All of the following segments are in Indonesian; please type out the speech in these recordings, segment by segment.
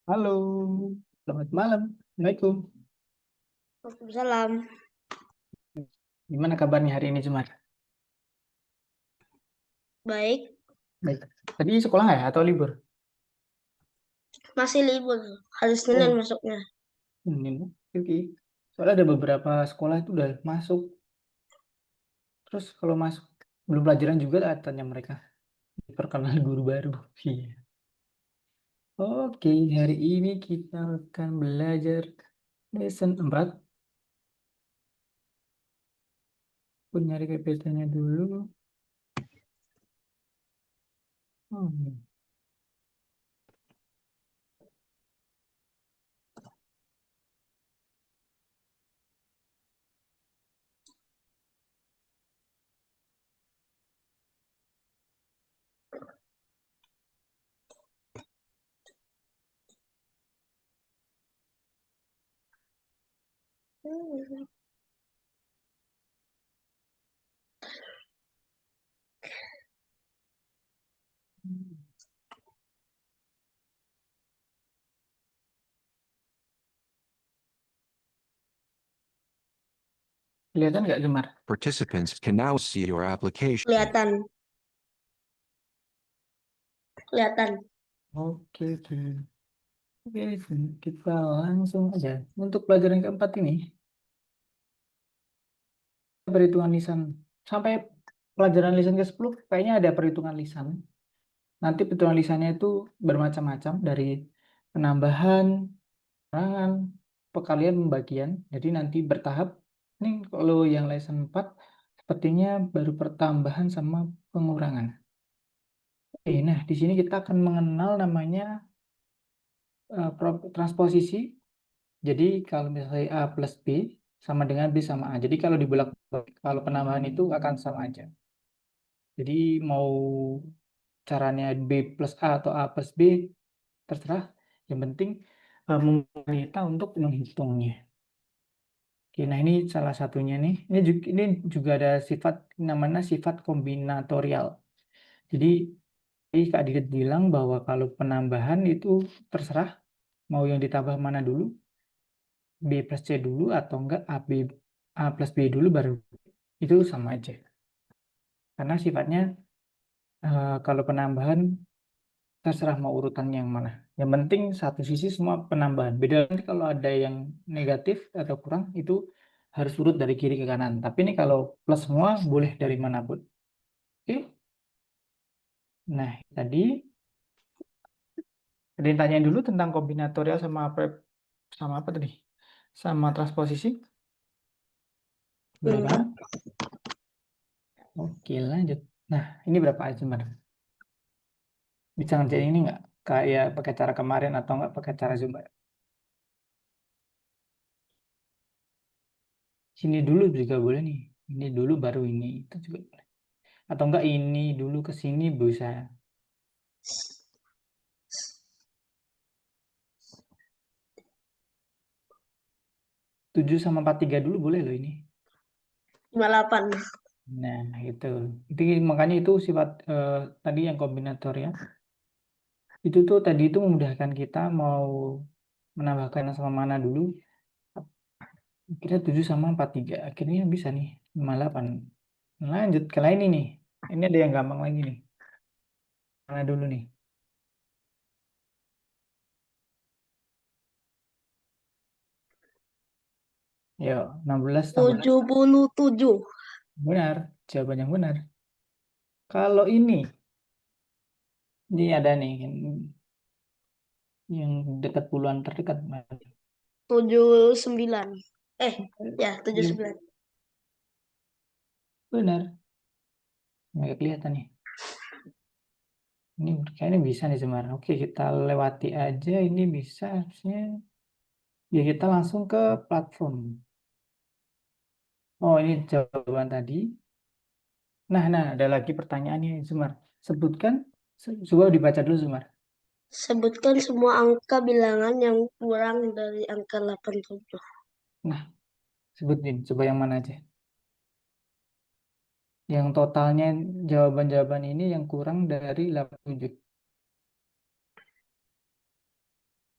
Halo, selamat malam. Assalamualaikum. Waalaikumsalam. Gimana kabarnya hari ini, Jumar? Baik, Baik. Tadi sekolah nggak ya atau libur? masih libur. Hari Senin Oh, masuknya. ini. Oke. Soalnya ada beberapa sekolah itu udah masuk. Terus kalau masuk belum pelajaran juga tanya mereka. Perkenalan guru baru. Iya. Oke, hari ini kita akan belajar lesson 4. Aku nyari PPT-nya dulu. Hmm. Kelihatan nggak, Jumar? Participants can now see your application. Kelihatan, kelihatan. Oke, oke. Oke, kita langsung aja. Untuk pelajaran keempat ini, perhitungan lisan. Sampai pelajaran lisan ke-10 kayaknya ada perhitungan lisan. Nanti perhitungan lisannya itu bermacam-macam dari penambahan, pengurangan, perkalian, pembagian. Jadi nanti bertahap. Ini kalau yang lesson 4 sepertinya baru pertambahan sama pengurangan. Oke, nah di sini kita akan mengenal namanya transposisi. Jadi kalau misalnya A plus B sama dengan B sama A. Jadi kalau dibolak kalau penambahan itu akan sama aja. Jadi mau caranya B plus A atau A plus B terserah. Yang penting memudahkan kita untuk menghitungnya. Oke, nah ini salah satunya nih. Ini juga ada sifat namanya sifat kombinatorial. Jadi Kak Didit bilang bahwa kalau penambahan itu terserah mau yang ditambah mana dulu, B plus C dulu atau enggak A plus B dulu baru itu sama aja. Karena sifatnya kalau penambahan terserah mau urutan yang mana. Yang penting satu sisi semua penambahan. Beda nanti kalau ada yang negatif atau kurang itu harus urut dari kiri ke kanan. Tapi ini kalau plus semua boleh dari manapun. Oke. Nah, tadi ada yang tanyain dulu tentang kombinatorial sama apa tadi? Sama transposisi. Boleh kan? Oke, lanjut. Nah, ini berapa aja, Mbak? Bisa ngerjain ini nggak? Kayak pakai cara kemarin atau nggak pakai cara Zumba? Sini dulu juga boleh nih. Ini dulu baru ini. Itu juga boleh. Atau enggak ini dulu ke sini bisa. 7 sama 43 dulu boleh loh ini. 58. Nah, itu. Itu makanya itu sifat tadi yang kombinator ya. Itu tuh tadi itu memudahkan kita mau menambahkan sama mana dulu. Kita 7 sama 43. Akhirnya bisa nih 58. Lanjut ke lain ini. Ini ada yang gampang lagi nih. Mana dulu nih? Yo, 16 tambah 77. benar. Jawaban yang benar. Kalau ini ada nih yang dekat puluhan terdekat. 79. Ya, 79. Benar. Nggak kelihatan nih. Ini kayaknya bisa nih sebenarnya. Oke, kita lewati aja. Ini bisa harusnya. Ya, kita langsung ke platform. Oh, ini jawaban tadi. Nah, ada lagi pertanyaannya, Zumar. Sebutkan, coba dibaca dulu, Zumar. Sebutkan semua angka bilangan yang kurang dari angka 87. Nah, sebutin. Coba yang mana aja. Yang totalnya jawaban-jawaban ini yang kurang dari 87.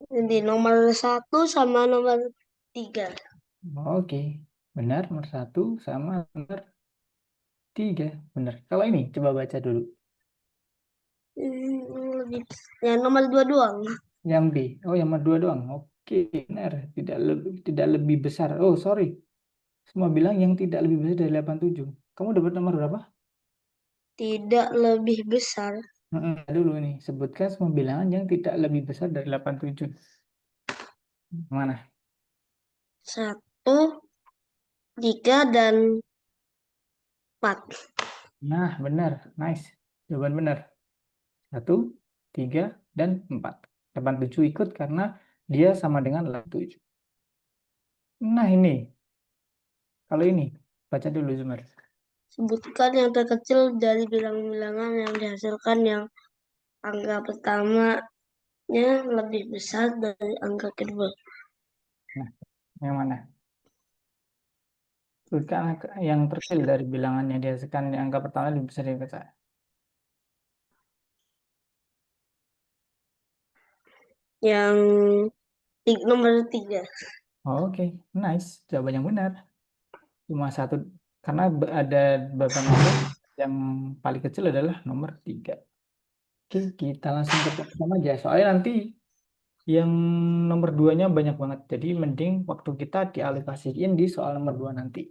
Jadi nomor 1 sama nomor 3. Oke, benar nomor 1 sama nomor 3. Benar. Kalau ini coba baca dulu. Lebih, ya nomor 2 doang. Yang B. Oh, yang nomor 2 doang. Oke, benar. Tidak lebih besar. Oh, sorry. Semua bilang yang tidak lebih besar dari 87. Kamu dapat nomor berapa? Tidak lebih besar. Dulu nih, sebutkan semua bilangan yang tidak lebih besar dari 87. Mana? 1, 3, dan 4. Nah, benar. Nice. Jawaban benar. 1, 3, dan 4. 87 ikut karena dia sama dengan 87. Nah, ini. Kalau ini, baca dulu, Zumar. Sebutkan yang terkecil dari bilangan-bilangan yang dihasilkan yang angka pertamanya lebih besar dari angka kedua. Nah, yang mana? Sebutkan yang terkecil dari bilangan yang dihasilkan di angka pertama lebih besar dari angka kedua. Yang nomor 3. Oke, nice. Jawaban yang benar. Cuma satu, karena ada beberapa nomor yang paling kecil adalah nomor 3. Oke, kita langsung ke pertama aja. Soalnya nanti yang nomor 2-nya banyak banget. Jadi mending waktu kita dialokasiin di soal nomor 2 nanti.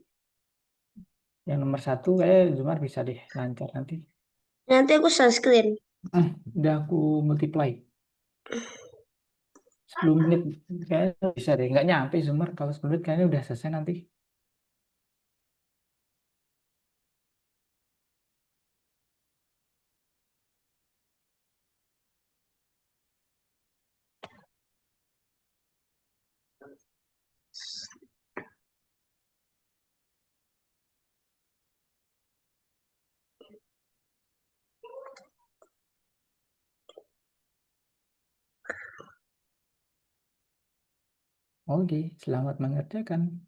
Yang nomor 1 kayak Zumar bisa deh lancar nanti. Nanti aku share screen. Udah aku multiply. 10 menit kayaknya bisa deh. Nggak nyampe Zumar. Kalau 10 menit kayaknya udah selesai nanti. Oke, selamat mengerjakan.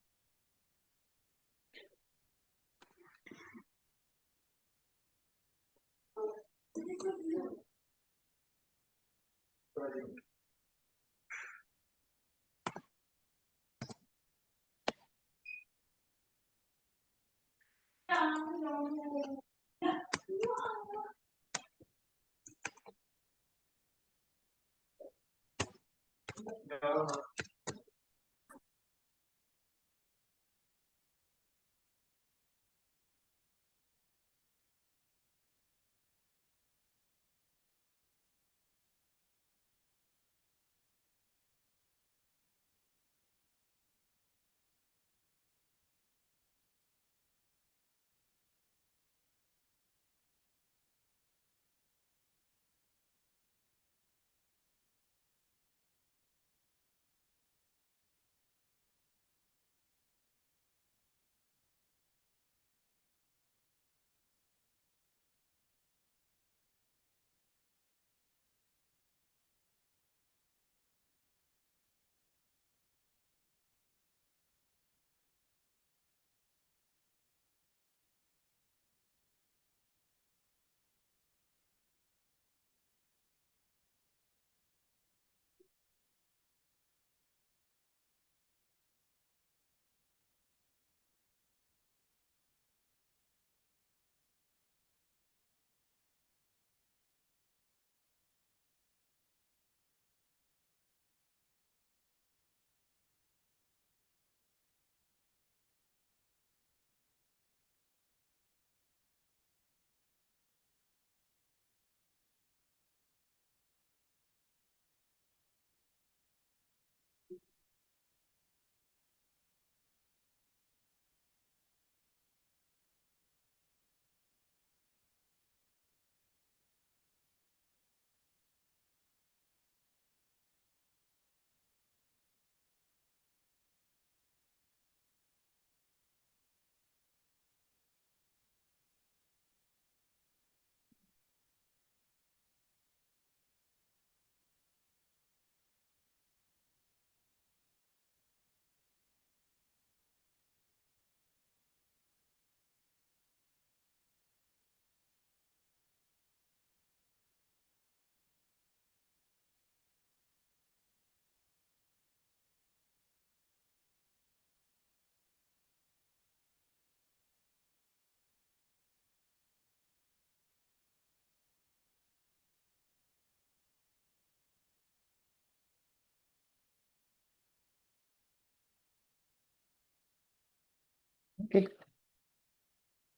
Oke.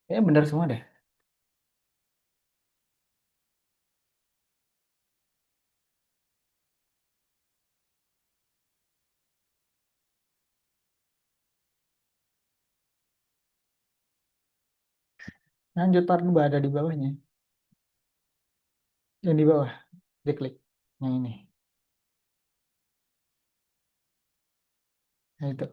Kayaknya benar semua deh. Lanjut part 2 ada di bawahnya. Yang di bawah. Diklik. Yang ini. Nah itu.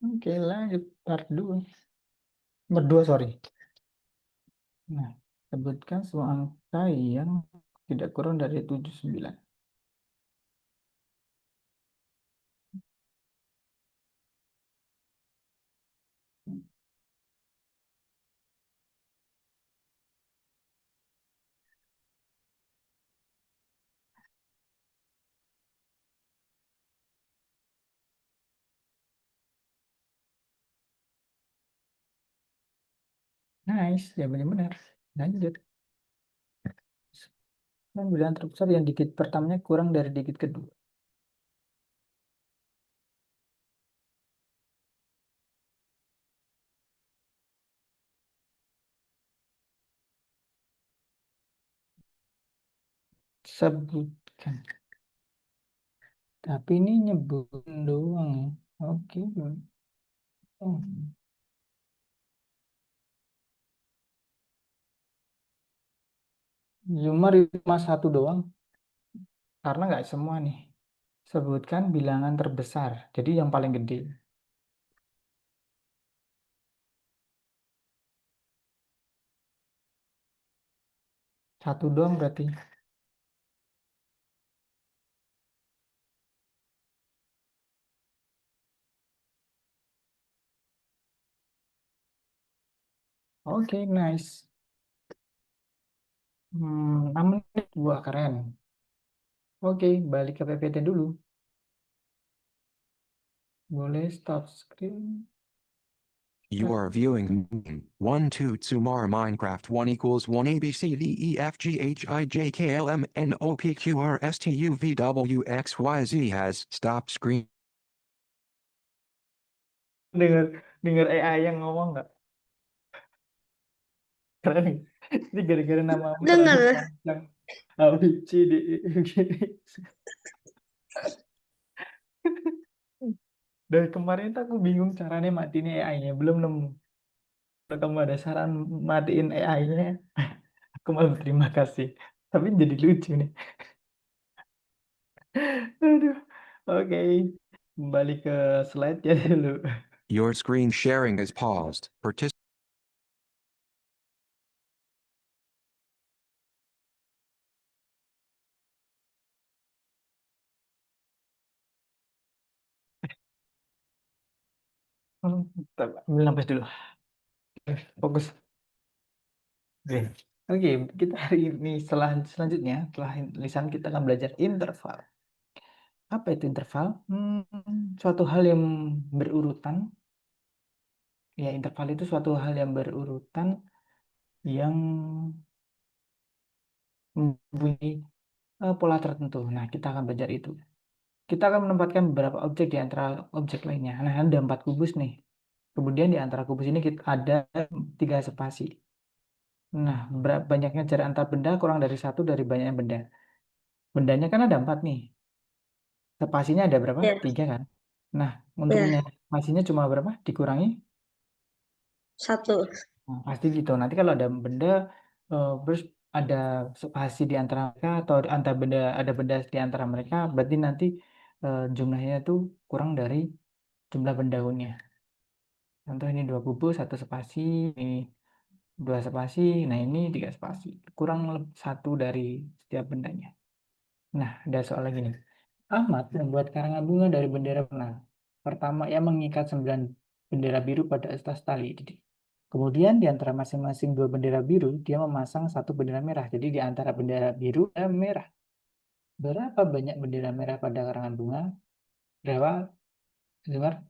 Oke, lanjut part 2. Nomor 2, sorry. Nah, sebutkan semua angka yang tidak kurang dari 79. Nice, ya benar-benar. Lanjut. Dan bilangan terbesar yang digit pertamanya kurang dari digit kedua. Sebutkan. Tapi ini nyebut doang ya. Oke. Oh. Cuma cuma satu doang. Karena nggak semua nih. Sebutkan bilangan terbesar. Jadi yang paling gede. Satu doang berarti. Oke, nice. 6 menit. Wah, keren. Oke, balik ke PPT dulu. Boleh stop screen. You are viewing 1 2 Tsumar Minecraft 1 equals 1 A B C D E F G H I J K L M N O P Q R S T U V W X Y Z has stop screen. Dengar AI yang ngomong nggak? Keren. Ini gara-gara nama terlalu Dengar. panjang. A, B, C, D, E, F, G. Dari kemarin tuh aku bingung caranya matiin AI-nya. Belum nemu. Kalau kamu ada saran matiin AI-nya, aku malah berterima kasih. Tapi jadi lucu nih. Aduh. Oke. Kembali ke slide ya dulu. Your screen sharing is paused. Bentar, ambil nafas dulu. Fokus. Oke. Oke, kita hari ini selanjutnya setelah tulisan kita akan belajar interval. Apa itu interval? Suatu hal yang berurutan. Ya, interval itu suatu hal yang berurutan yang mempunyai pola tertentu. Nah, kita akan belajar itu. Kita akan menempatkan beberapa objek di antara objek lainnya. Nah, ada 4 kubus nih. Kemudian di antara kubus ini kita ada 3 spasi. Nah, banyaknya jarak antar benda kurang dari 1 dari banyaknya benda. Bendanya kan ada 4 nih. Spasinya ada berapa? Ya, 3 kan? Nah, untuk ya, spasinya cuma berapa? Dikurangi. 1. Nah, pasti gitu. Nanti kalau ada benda, terus ada spasi di antara mereka atau antar benda ada benda di antara mereka, berarti nanti jumlahnya itu kurang dari jumlah bendahunnya. Contoh ini 2 kubus, 1 spasi, ini 2 spasi, nah ini 3 spasi. Kurang 1 dari setiap bendanya. Nah, ada soal lagi nih. Ahmad membuat karangan bunga dari bendera warna. Pertama, ia mengikat 9 bendera biru pada atas tali. Kemudian di antara masing-masing dua bendera biru, dia memasang satu bendera merah. Jadi di antara bendera biru dan merah. Berapa banyak bendera merah pada karangan bunga? Berapa? Dengar?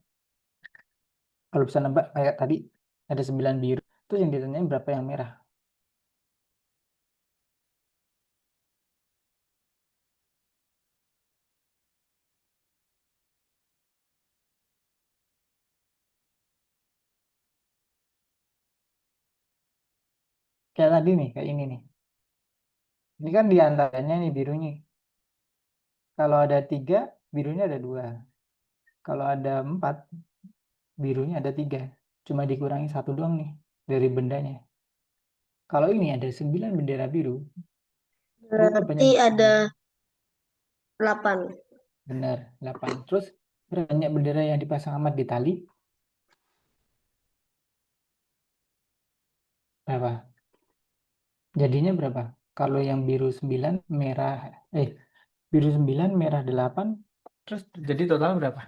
Kalau bisa nebak kayak tadi ada 9 biru. Terus yang ditanyain berapa yang merah? Kayak tadi nih, kayak ini nih. Ini kan di antaranya nih birunya. Kalau ada 3, birunya ada 2. Kalau ada 4, birunya ada 3. Cuma dikurangi 1 doang nih dari bendanya. Kalau ini ada 9 bendera biru, berapa banyak? Berarti ada 8. Benar, 8. Terus berapa banyak bendera yang dipasang amat di tali? Berapa? Jadinya berapa? Kalau yang biru 9, merah biru 9, merah 8, terus jadi total berapa?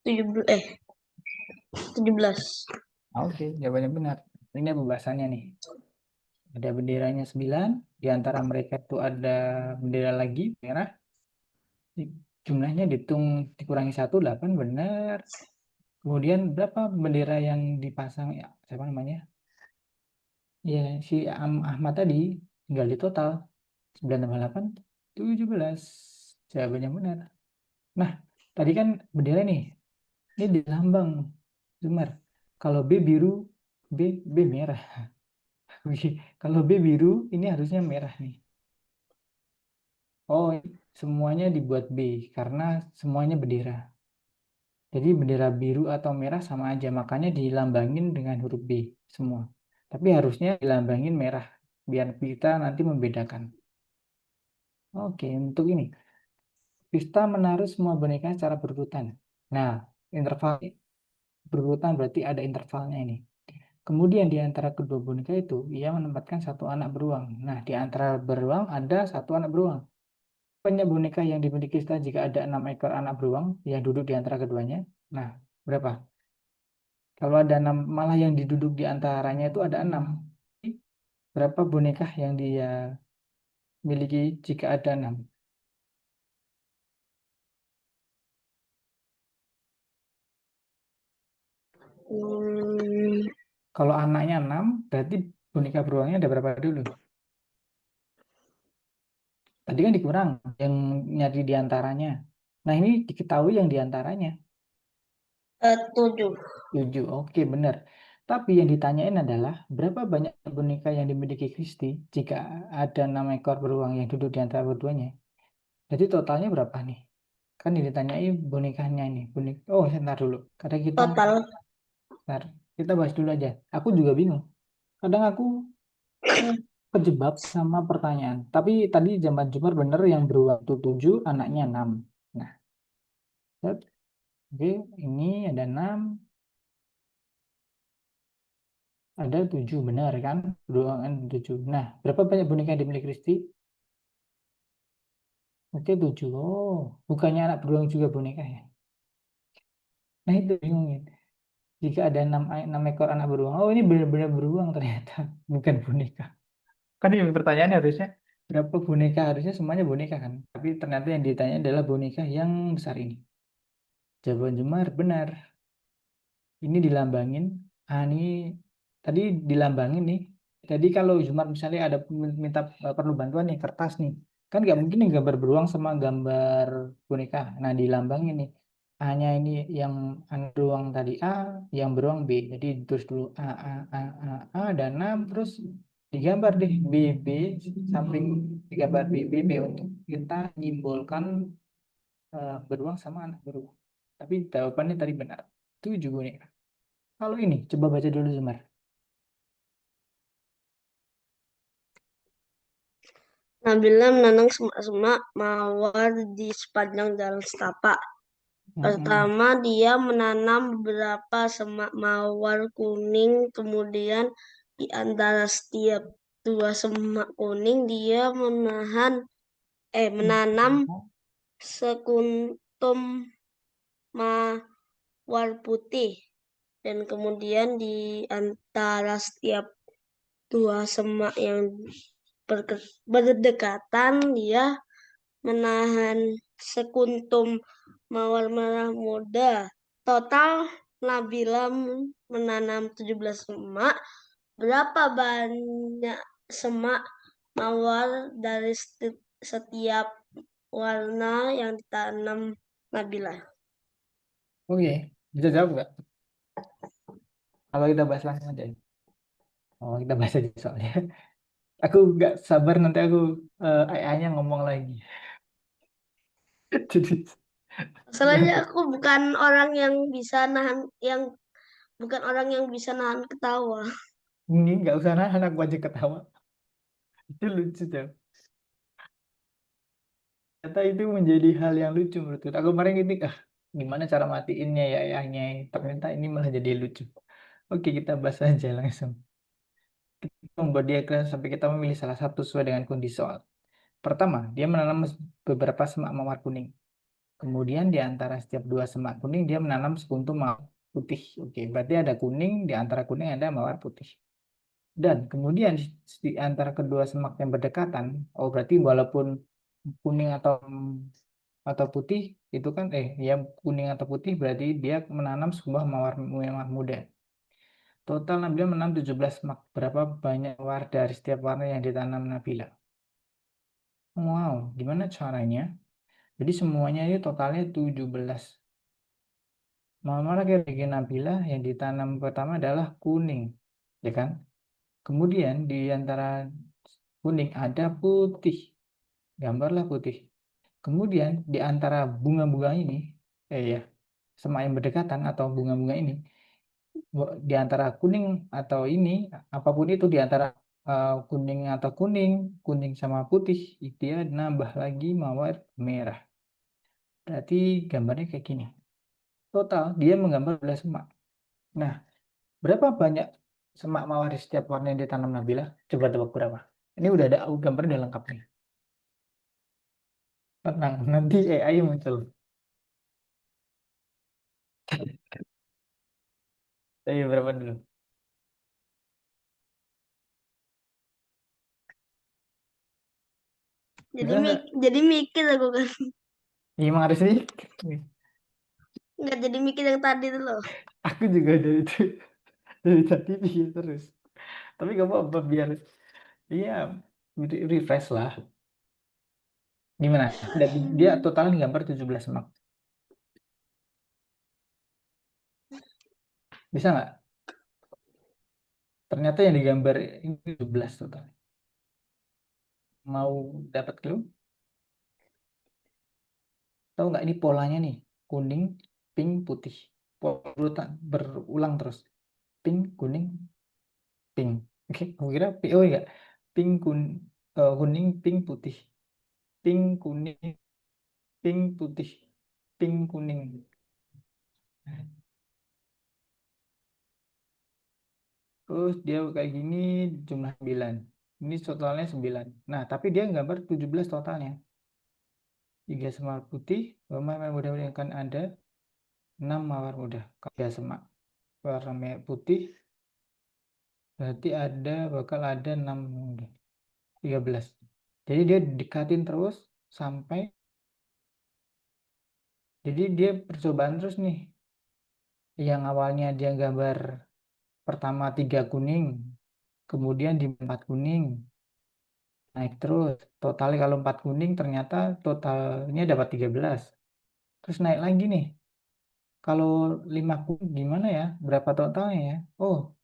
17. Oke, jawabannya benar. Ini pembahasannya nih. Ada benderanya 9, di antara mereka itu ada bendera lagi merah. Jumlahnya dihitung dikurangi 1, 8, benar. Kemudian berapa bendera yang dipasang ya, siapa namanya? Ya, si Ahmad tadi tinggal di total 9 tambah 8, 17. Jawabannya benar. Nah, tadi kan bendera nih. Ini di lambang Zumar. Kalau B biru, B merah. Kalau B biru, ini harusnya merah nih. Oh, semuanya dibuat B karena semuanya bendera. Jadi bendera biru atau merah sama aja, makanya dilambangin dengan huruf B semua. Tapi harusnya dilambangin merah biar kita nanti membedakan. Oke, untuk ini. Vista menaruh semua boneka secara berurutan. Nah, interval berurutan berarti ada intervalnya ini. Kemudian di antara kedua boneka itu, ia menempatkan satu anak beruang. Nah, di antara beruang ada satu anak beruang. Banyak boneka yang dimiliki Vista jika ada 6 ekor anak beruang yang duduk di antara keduanya. Nah, berapa? Kalau ada 6, malah yang diduduk di antaranya itu ada 6. Berapa boneka yang dia miliki jika ada 6? Kalau anaknya 6, berarti boneka beruangnya ada berapa dulu? Tadi kan dikurang yang nyari di antaranya. Nah, ini diketahui yang di antaranya. 7. 7. Oke, benar. Tapi yang ditanyain adalah berapa banyak boneka yang dimiliki Kristi jika ada 6 ekor beruang yang duduk di antara keduanya. Jadi totalnya berapa nih? Kan yang ditanyai bonekanya ini. Oh, sebentar dulu. Kadang Total. kita bahas dulu aja. Aku juga bingung. Kadang aku kejebak sama pertanyaan. Tapi tadi Zaman Jumar bener yang beruang itu 7, anaknya 6. Nah, oke, ini ada 6, ada 7, benar kan? Beruangan 7. Nah, berapa banyak boneka yang dimiliki Kristi? Oke, 7. Oh, bukannya anak beruang juga boneka ya? Nah, itu bingungin. Jika ada 6 ekor anak beruang, oh ini benar-benar beruang ternyata, bukan boneka. Kan yang pertanyaannya harusnya berapa boneka? Harusnya semuanya boneka kan? Tapi ternyata yang ditanya adalah boneka yang besar ini. Jawaban Jumar benar. Ini dilambangin. Ini tadi dilambangin nih. Jadi kalau Jumar misalnya ada minta perlu bantuan nih kertas nih, kan nggak mungkin nih gambar beruang sama gambar boneka. Nah dilambangin nih. Hanya ini yang beruang tadi A, yang beruang B. Jadi terus dulu A dan 6 terus digambar deh B samping digambar B untuk kita nyimbolkan beruang sama anak beruang. Tapi jawabannya tadi benar. 7 boneka. Kalau ini, coba baca dulu Zumar. Nabila menanam semak-semak mawar di sepanjang jalan setapak. Pertama, dia menanam beberapa semak mawar kuning, kemudian di antara setiap 2 semak kuning dia menanam sekuntum mawar putih. Dan kemudian di antara setiap dua semak yang berdekatan, dia menahan sekuntum mawar merah muda. Total Nabila menanam 17 semak. Berapa banyak semak mawar dari setiap warna yang ditanam Nabila? Oke, bisa jawab nggak? Kalau kita bahas langsung aja. Oh, kita bahas aja soalnya. Aku nggak sabar nanti aku AI-nya ngomong lagi. Jadi Soalnya aku bukan orang yang bisa nahan ketawa. ini nggak usah nahan aku aja ketawa. Itu lucu tuh. Ternyata itu menjadi hal yang lucu menurutku. Aku kemarin gitu, gimana cara matiinnya ya AI-nya. Ternyata ini malah jadi lucu. Oke, kita bahas aja langsung. Kita membuat diagram sampai kita memilih salah satu sesuai dengan kondisi soal. Pertama, dia menanam beberapa semak mawar kuning. Kemudian di antara setiap dua semak kuning dia menanam sekuntum mawar putih. Oke, berarti ada kuning, di antara kuning ada mawar putih. Dan kemudian di antara kedua semak yang berdekatan, oh berarti walaupun kuning atau putih itu kan ya kuning atau putih berarti dia menanam sebuah mawar mawar muda. Total Nabila menanam 17 semak. Berapa banyak mawar dari setiap warna yang ditanam Nabila? Wow, gimana caranya? Jadi semuanya ini totalnya 17. Mawar bagi Nabila yang ditanam pertama adalah kuning, ya kan? Kemudian di antara kuning ada putih, gambarlah putih. Kemudian di antara bunga-bunga ini, ya, semak yang berdekatan atau bunga-bunga ini, di antara kuning atau ini, apapun itu di antara kuning atau kuning, kuning sama putih, dia nambah lagi mawar merah. Berarti gambarnya kayak gini. Total dia menggambar 12 semak. Nah, berapa banyak semak mawar di setiap warna yang ditanam Nabila? Coba tebak berapa? Ini udah ada gambar udah lengkap nih. Tenang, nanti AI muncul. Tapi berapa dulu? Jadi Bisa nggak? jadi mikir aku kan. Ya, emang harus nih. Nggak jadi mikir yang tadi tuh loh. Aku juga dari tadi pikir terus. Tapi gak apa-apa biar iya refresh lah. Gimana? Dia total gambar 17 semak. Bisa nggak? Ternyata yang digambar ini 17 total. Mau dapat clue? Tahu nggak ini polanya nih? Kuning, pink, putih. Berulang terus. Pink, kuning, pink. Oke, aku kira oh enggak. Pink, kuning, pink, putih. Pink, kuning, pink, putih. Pink, kuning. Terus dia kayak gini jumlah 9. Ini totalnya 9. Nah, tapi dia gambar 17 totalnya. 3 semak putih, mudah-mudahan akan ada 6 mawar muda. Tiga semak warna merah putih, berarti bakal ada 6 muda. 13. Jadi dia dekatin terus sampai jadi dia percobaan terus nih. Yang awalnya dia gambar pertama 3 kuning, kemudian di 4 kuning, naik terus. Totalnya kalau 4 kuning ternyata totalnya dapat 13. Terus naik lagi nih. Kalau 5 kuning gimana ya? Berapa totalnya ya? Oh,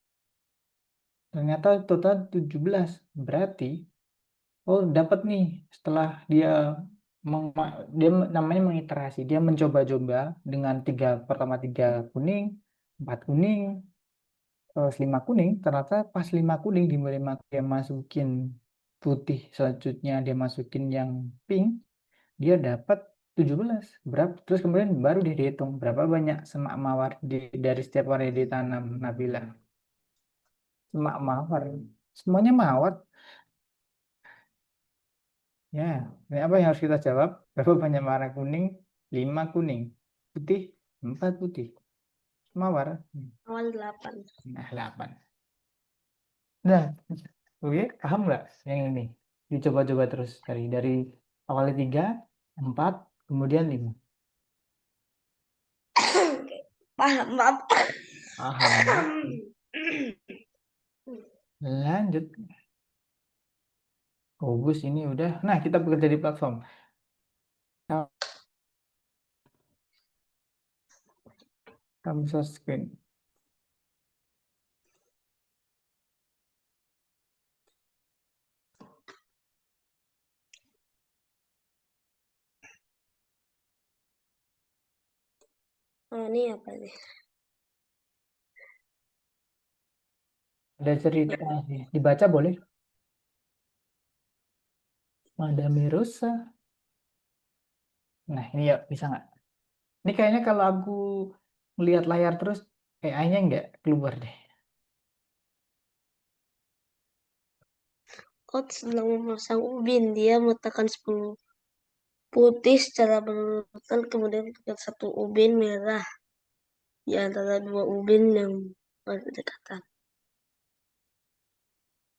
ternyata total 17. Berarti dapat nih setelah dia namanya mengiterasi. Dia mencoba-coba dengan pertama 3 kuning, 4 kuning, terus 5 kuning. Ternyata pas 5 kuning dia masukin putih, selanjutnya dia masukin yang pink, dia dapat 17. Berapa? Terus kemudian baru dia dihitung berapa banyak semak mawar dari setiap warna yang ditanam Nabila. Semak mawar. Semuanya mawar. Ya, ini apa yang harus kita jawab? Berapa banyak warna kuning? 5 kuning, putih, 4 putih. Mawar. Awal 8. Nah, 8. Nah, oke, paham nggak yang ini? Dicoba-coba terus dari awalnya 3, 4, kemudian 5. Paham, maaf. Paham ya? Lanjut. Bagus ini udah. Nah, kita bekerja di platform. Kamu share screen. Oh, ini apa nih? Ada cerita sih. Dibaca boleh? Madame Rosa. Nah, ini ya bisa nggak? Ini kayaknya kalau aku melihat layar terus, AI-nya nggak keluar deh. Kot sedang memasang ubin. Dia meletakkan 10 putih secara berurutan, kemudian meletakkan 1 ubin merah di antara 2 ubin yang berdekatan.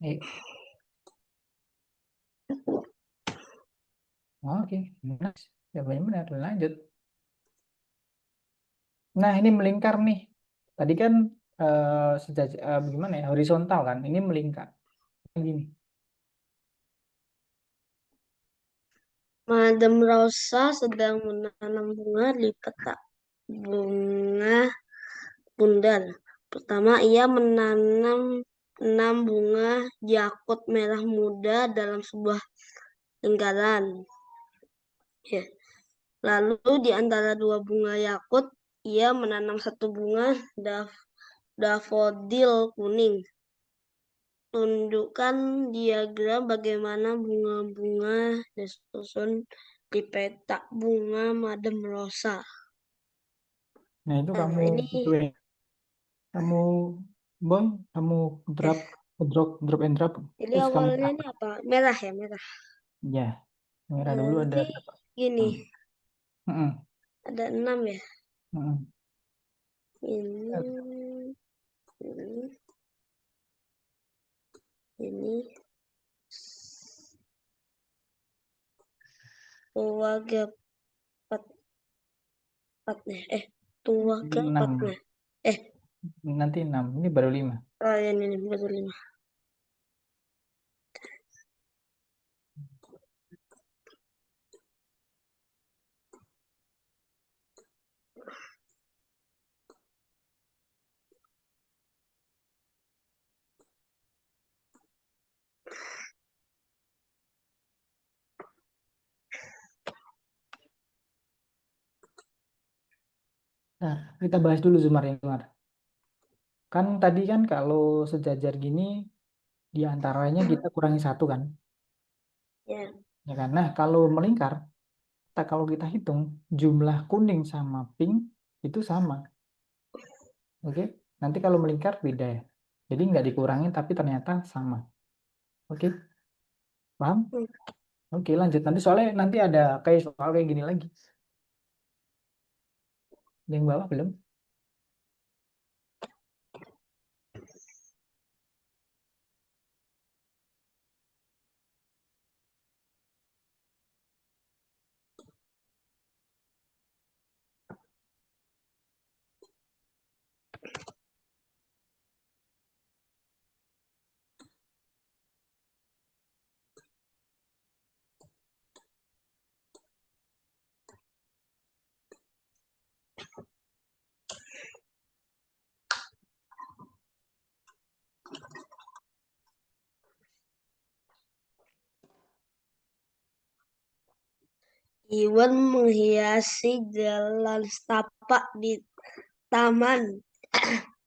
Nih. Oke, nice. Jawabannya benar. Lanjut. Nah, ini melingkar nih. Tadi kan gimana ya? Horizontal kan. Ini melingkar. Gini. Madam Rosa sedang menanam bunga di petak bunga bundar. Pertama, ia menanam 6 bunga yakut merah muda dalam sebuah lingkaran. Ya. Lalu di antara 2 bunga yakut, ia menanam 1 bunga dafodil kuning. Tunjukkan diagram bagaimana bunga-bunga disusun di petak bunga Madam Rosa. Nah, itu Nah, kamu ini kamu Bang, kamu drop drop and drop. Jadi Terus kamu awalnya ini apa? Merah ya, merah. ya, merah dulu ada Nanti berapa? gini, Mm-mm. ada 6 ya. Mm-mm. Ini, ini, tua gapatnya. Tua 6. gapatnya. Nanti 6. Ini baru 5. Oh ya, ini baru 5. Nah, kita bahas dulu Zumar yang Zumar. Kan tadi kan kalau sejajar gini di antaranya kita kurangi 1 kan. Ya, Ya kan? Nah, kalau melingkar, kalau kita hitung jumlah kuning sama pink itu sama. Oke? Nanti kalau melingkar beda ya. Jadi nggak dikurangin tapi ternyata sama. Oke? Paham? Hmm. Oke, lanjut. Nanti soalnya nanti ada kayak soal kayak gini lagi. Yang bawah belum? Iwan menghiasi jalan setapak di taman.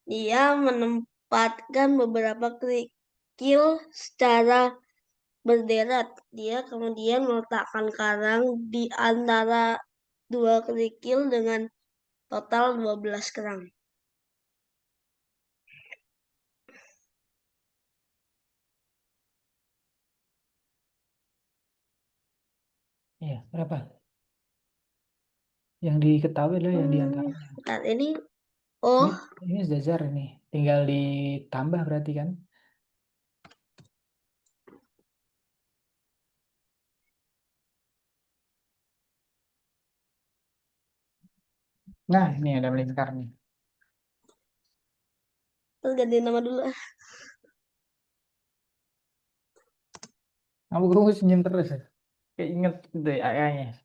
Dia menempatkan beberapa kerikil secara berderet. Dia kemudian meletakkan karang di antara 2 kerikil dengan total 12 kerang. Iya, berapa? Yang diketahui adalah yang di antara. Bentar, ini oh Ini Zazar ini. Tinggal ditambah berarti kan. Nah, ini ada melingkar nih. terus ganti nama dulu. Kamu gue senyum terus ya. Kayak inget deh ayahnya.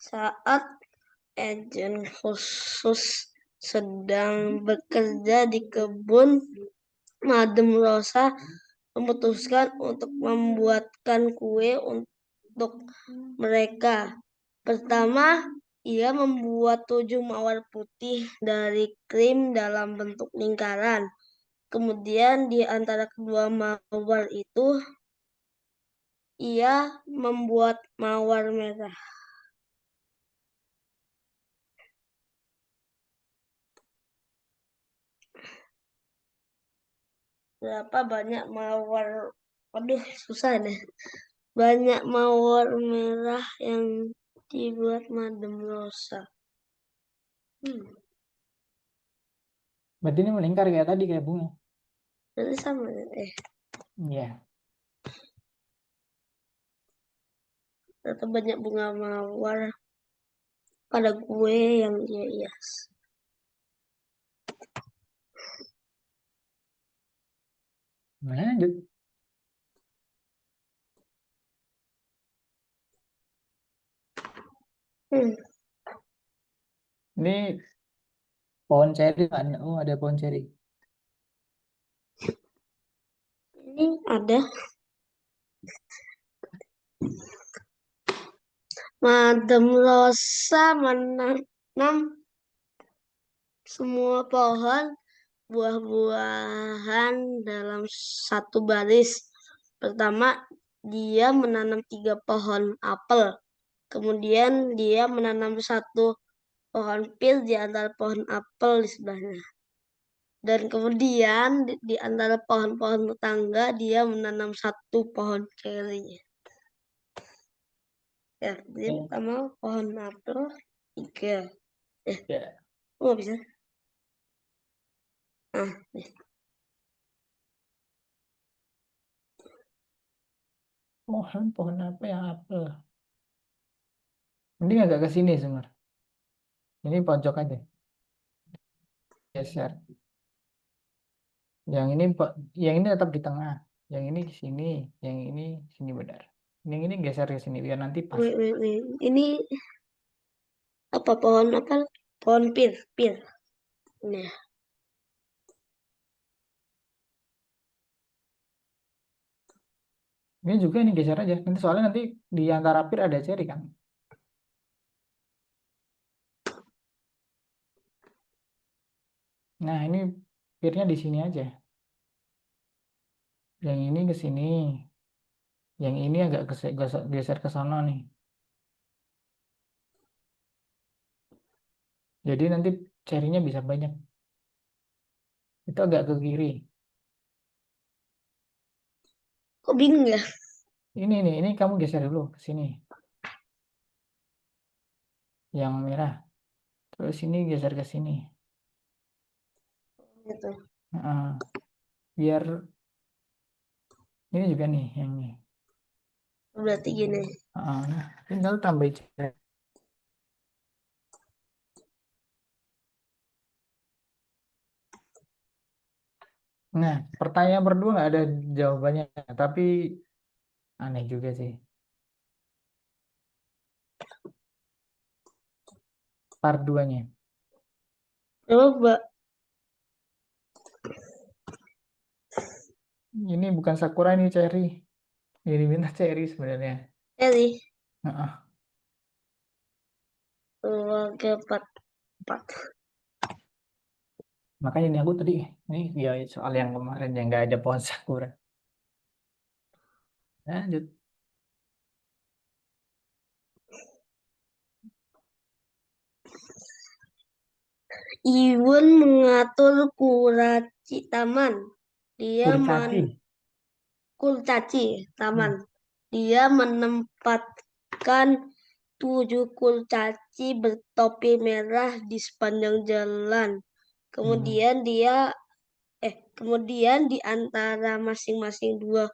Saat agen khusus sedang bekerja di kebun, Madam Rosa memutuskan untuk membuatkan kue untuk mereka. Pertama, ia membuat 7 mawar putih dari krim dalam bentuk lingkaran. Kemudian di antara kedua mawar itu, ia membuat mawar merah. Berapa banyak mawar? Aduh, susah deh. Banyak mawar merah yang dibuat Madam Rosa. Berarti ini melingkar kayak tadi, kayak bunga. Berarti sama. Iya. Ternyata banyak bunga mawar pada kue yang dia hias. Lanjut. Ini pohon ceri kan? Oh, ada pohon ceri. Ini ada Madam Rosa menanam semua pohon buah-buahan dalam satu baris. Pertama, dia menanam 3 pohon apel. Kemudian dia menanam 1 pohon pir di antara pohon apel di sebelahnya. Dan kemudian di antara pohon-pohon tetangga dia menanam 1 pohon ceri. Ya, jadi pertama pohon apel 3. Ya. Oh, nggak bisa. Nih. Pohon apa yang apel? Mending agak ke sini semua. Ini pojok aja. Geser. Yang ini tetap di tengah. Yang ini di sini, yang ini sini benar. Yang ini geser ke sini biar nanti pas. Wait. Ini apa pohon apa? Pohon pir. Ini ya. Ini juga ini geser aja. Nanti soalnya nanti di antara pir ada ceri kan. Nah, ini pirnya di sini aja. Yang ini ke sini. Yang ini agak geser ke sana nih. Jadi nanti cerinya bisa banyak. Itu agak ke kiri. Kok bingung ya? Ini kamu geser dulu ke sini. Yang merah. Terus ini geser ke sini. Gitu. Biar ini juga nih yang ini. Berarti gini. Nah, tinggal tambah ceri. Nah, pertanyaan berdua nggak ada jawabannya, tapi aneh juga sih. Part 2-nya. Coba. Ini bukan sakura, ini cherry. Ini minta cherry sebenarnya. Ceri. Nah, Keluarga 4. makanya ini aku tadi, ini ya soal yang kemarin yang nggak ada pohon sakura. Lanjut. Iwan mengatur kurcaci taman. Dia Kurcaci. kurcaci taman. Hmm. Dia menempatkan 7 kurcaci bertopi merah di sepanjang jalan. Kemudian kemudian di antara masing-masing 2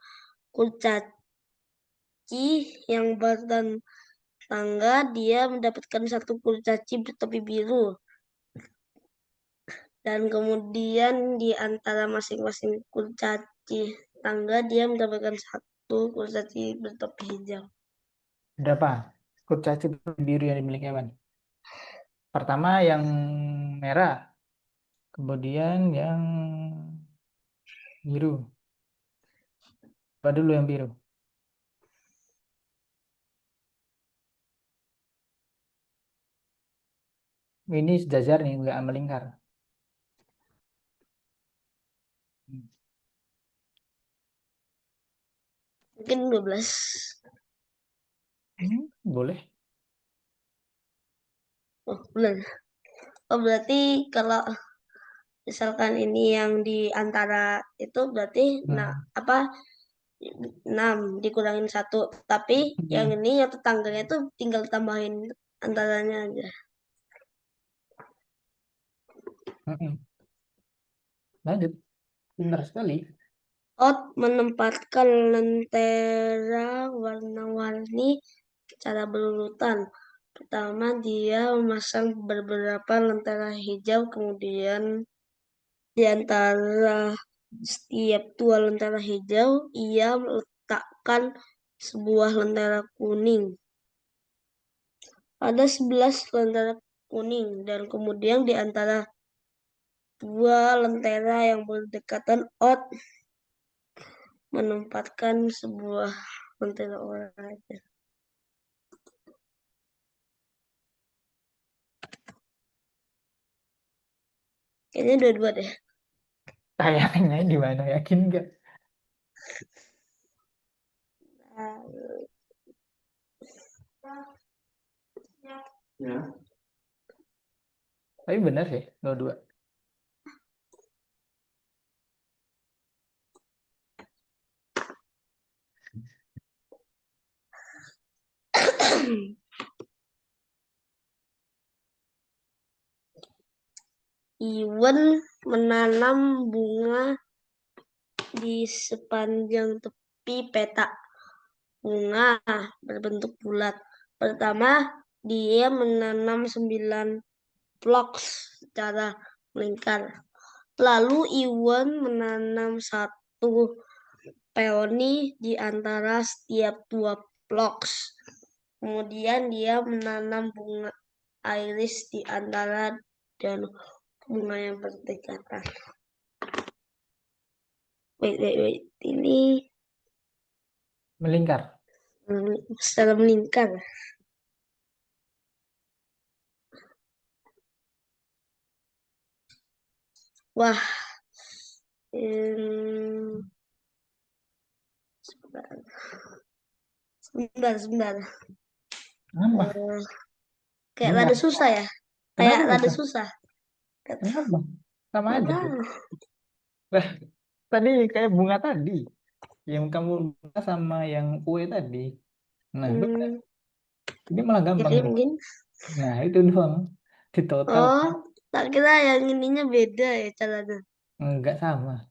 kurcaci yang bertetangga, dia mendapatkan 1 kurcaci bertopi biru. Dan kemudian di antara masing-masing kurcaci tangga, dia mendapatkan 1 kurcaci bertopi hijau. Berapa kurcaci biru yang dimiliki Ewan? Pertama yang merah, kemudian yang biru. Apa dulu yang biru? Ini sejajar nih, nggak melingkar. Mungkin 12. Boleh. Oh, benar. Oh, berarti kalau misalkan ini yang di antara itu berarti Hmm. 6 dikurangin 1. Tapi yang Hmm. ini yang tetangganya itu tinggal tambahin antaranya aja. Hmm. Lanjut. Pintar sekali. Ot menempatkan lentera warna-warni secara berurutan. Pertama, dia memasang beberapa lentera hijau, kemudian di antara setiap 2 lentera hijau, ia meletakkan sebuah lentera kuning. Ada 11 lentera kuning, dan kemudian di antara 2 lentera yang berdekatan, Ot menempatkan sebuah lentera oranye. Kayaknya dua-dua deh. Kayaknya di mana, yakin nggak? Ya. Tapi benar sih, dua-dua. Iwan menanam bunga di sepanjang tepi peta. Bunga berbentuk bulat. Pertama, dia menanam 9 blocks secara melingkar. Lalu Iwan menanam 1 peoni di antara setiap 2 blocks. Kemudian dia menanam bunga iris di antara dan bunga yang berdekatan. Wait. Ini Melingkar. secara melingkar. Wah. Sebentar. Apa? Kayak Bentar. rada susah ya. Kayak Kenapa rada susah? susah. Kenapa? Sama Nggak aja. tahu. Lah, tadi kayak bunga tadi. Yang kamu sama yang kue tadi. Nah, beda. Hmm, Ini malah gampang jadi nih. mungkin. Nah, itu doang. Di total Oh, tak kira yang ininya beda ya caranya. enggak sama.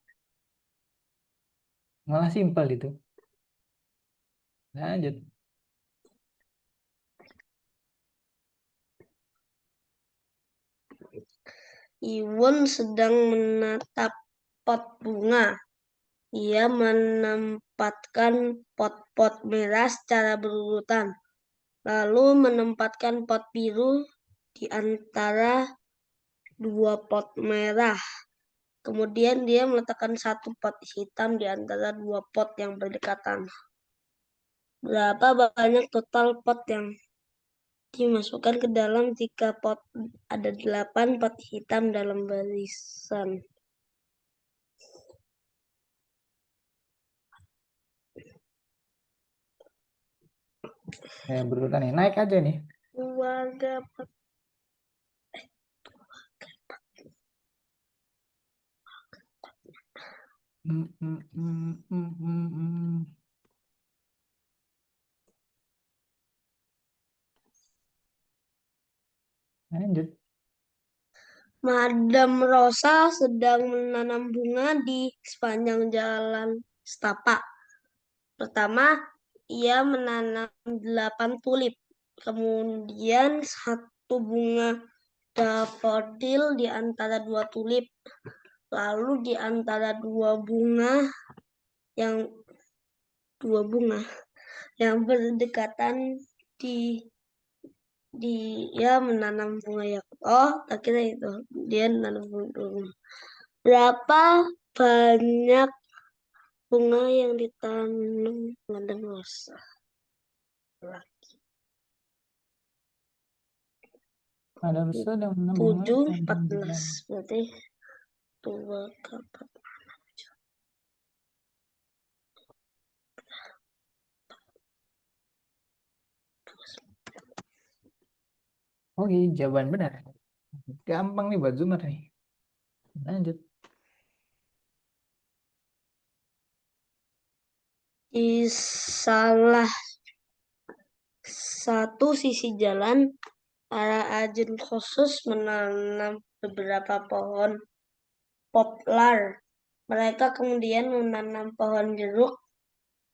Malah simpel itu. Lanjut. Iwan sedang menatap pot bunga. Ia menempatkan pot-pot merah secara berurutan, lalu menempatkan pot biru di antara 2 pot merah. Kemudian dia meletakkan 1 pot hitam di antara 2 pot yang berdekatan. Berapa banyak total pot yang dimasukkan ke dalam jika pot ada 8 pot hitam dalam barisan? berurutan nih. Naik aja nih. Keluarga Hmm, hmm, hmm, hmm, hmm, hmm. Lanjut. Madam Rosa sedang menanam bunga di sepanjang jalan setapak. Pertama, ia menanam 8 tulip. Kemudian satu bunga daffodil di antara 2 tulip. Lalu di antara dua bunga yang berdekatan dia menanam bunga yang tak kira itu dia menanam bunga. Berapa banyak bunga yang ditanam Madam Rosa? Ada besar yang menanam bunga 7, tanam di 14. dalam. Berarti 2 ke 4. Oke, jawaban benar. Gampang nih buat Zoomer nih. Lanjut. Di salah satu sisi jalan, para agen khusus menanam beberapa pohon poplar. Mereka kemudian menanam pohon jeruk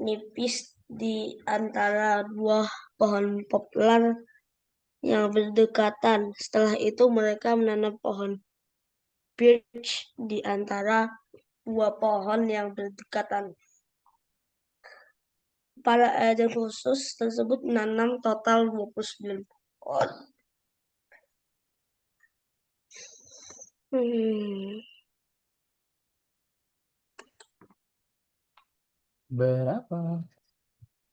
nipis di antara dua pohon poplar yang berdekatan. Setelah itu mereka menanam pohon birch di antara dua pohon yang berdekatan. Para agen khusus tersebut menanam total 29 pohon. Berapa?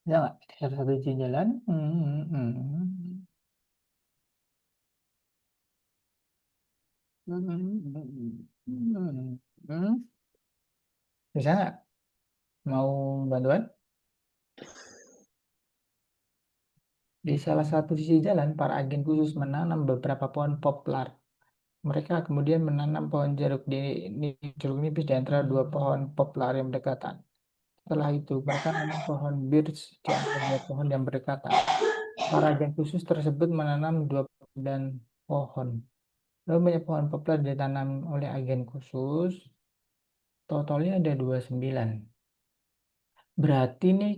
Ya nggak? Salah satu sisi jalan. Bisa nggak? Mau bantuan? Di salah satu sisi jalan, para agen khusus menanam beberapa pohon poplar. Mereka kemudian menanam pohon jeruk nipis di antara dua pohon poplar yang berdekatan. Setelah itu, mereka menanam pohon birch di antara dua pohon yang berdekatan. Para agen khusus tersebut menanam 29 pohon. Lalu banyak pohon poplar ditanam oleh agen khusus. Totalnya ada 29. Berarti nih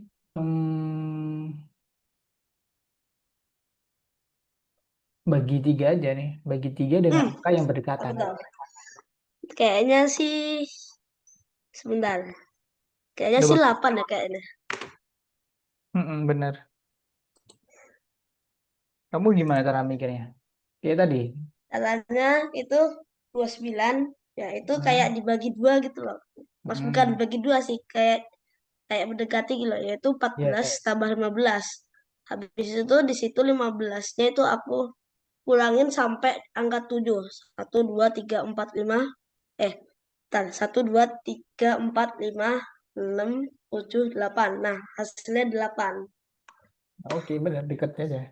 bagi 3 aja nih. Bagi 3 dengan angka yang berdekatan. Kayaknya sih sebentar. Kayaknya sih 8 ya kayaknya. Bener. Kamu gimana cara mikirnya? Kayak tadi. Caranya itu 29, ya itu kayak dibagi 2 gitu loh. Mas bukan dibagi 2 sih, kayak mendekati gitu loh, yaitu 14 tambah 15. Habis itu di situ 15-nya itu aku kurangin sampai angka 7. 1 2 3 4 5 1 2 3 4 5 6 7 8. Nah, hasilnya 8. Oke, bener deket aja.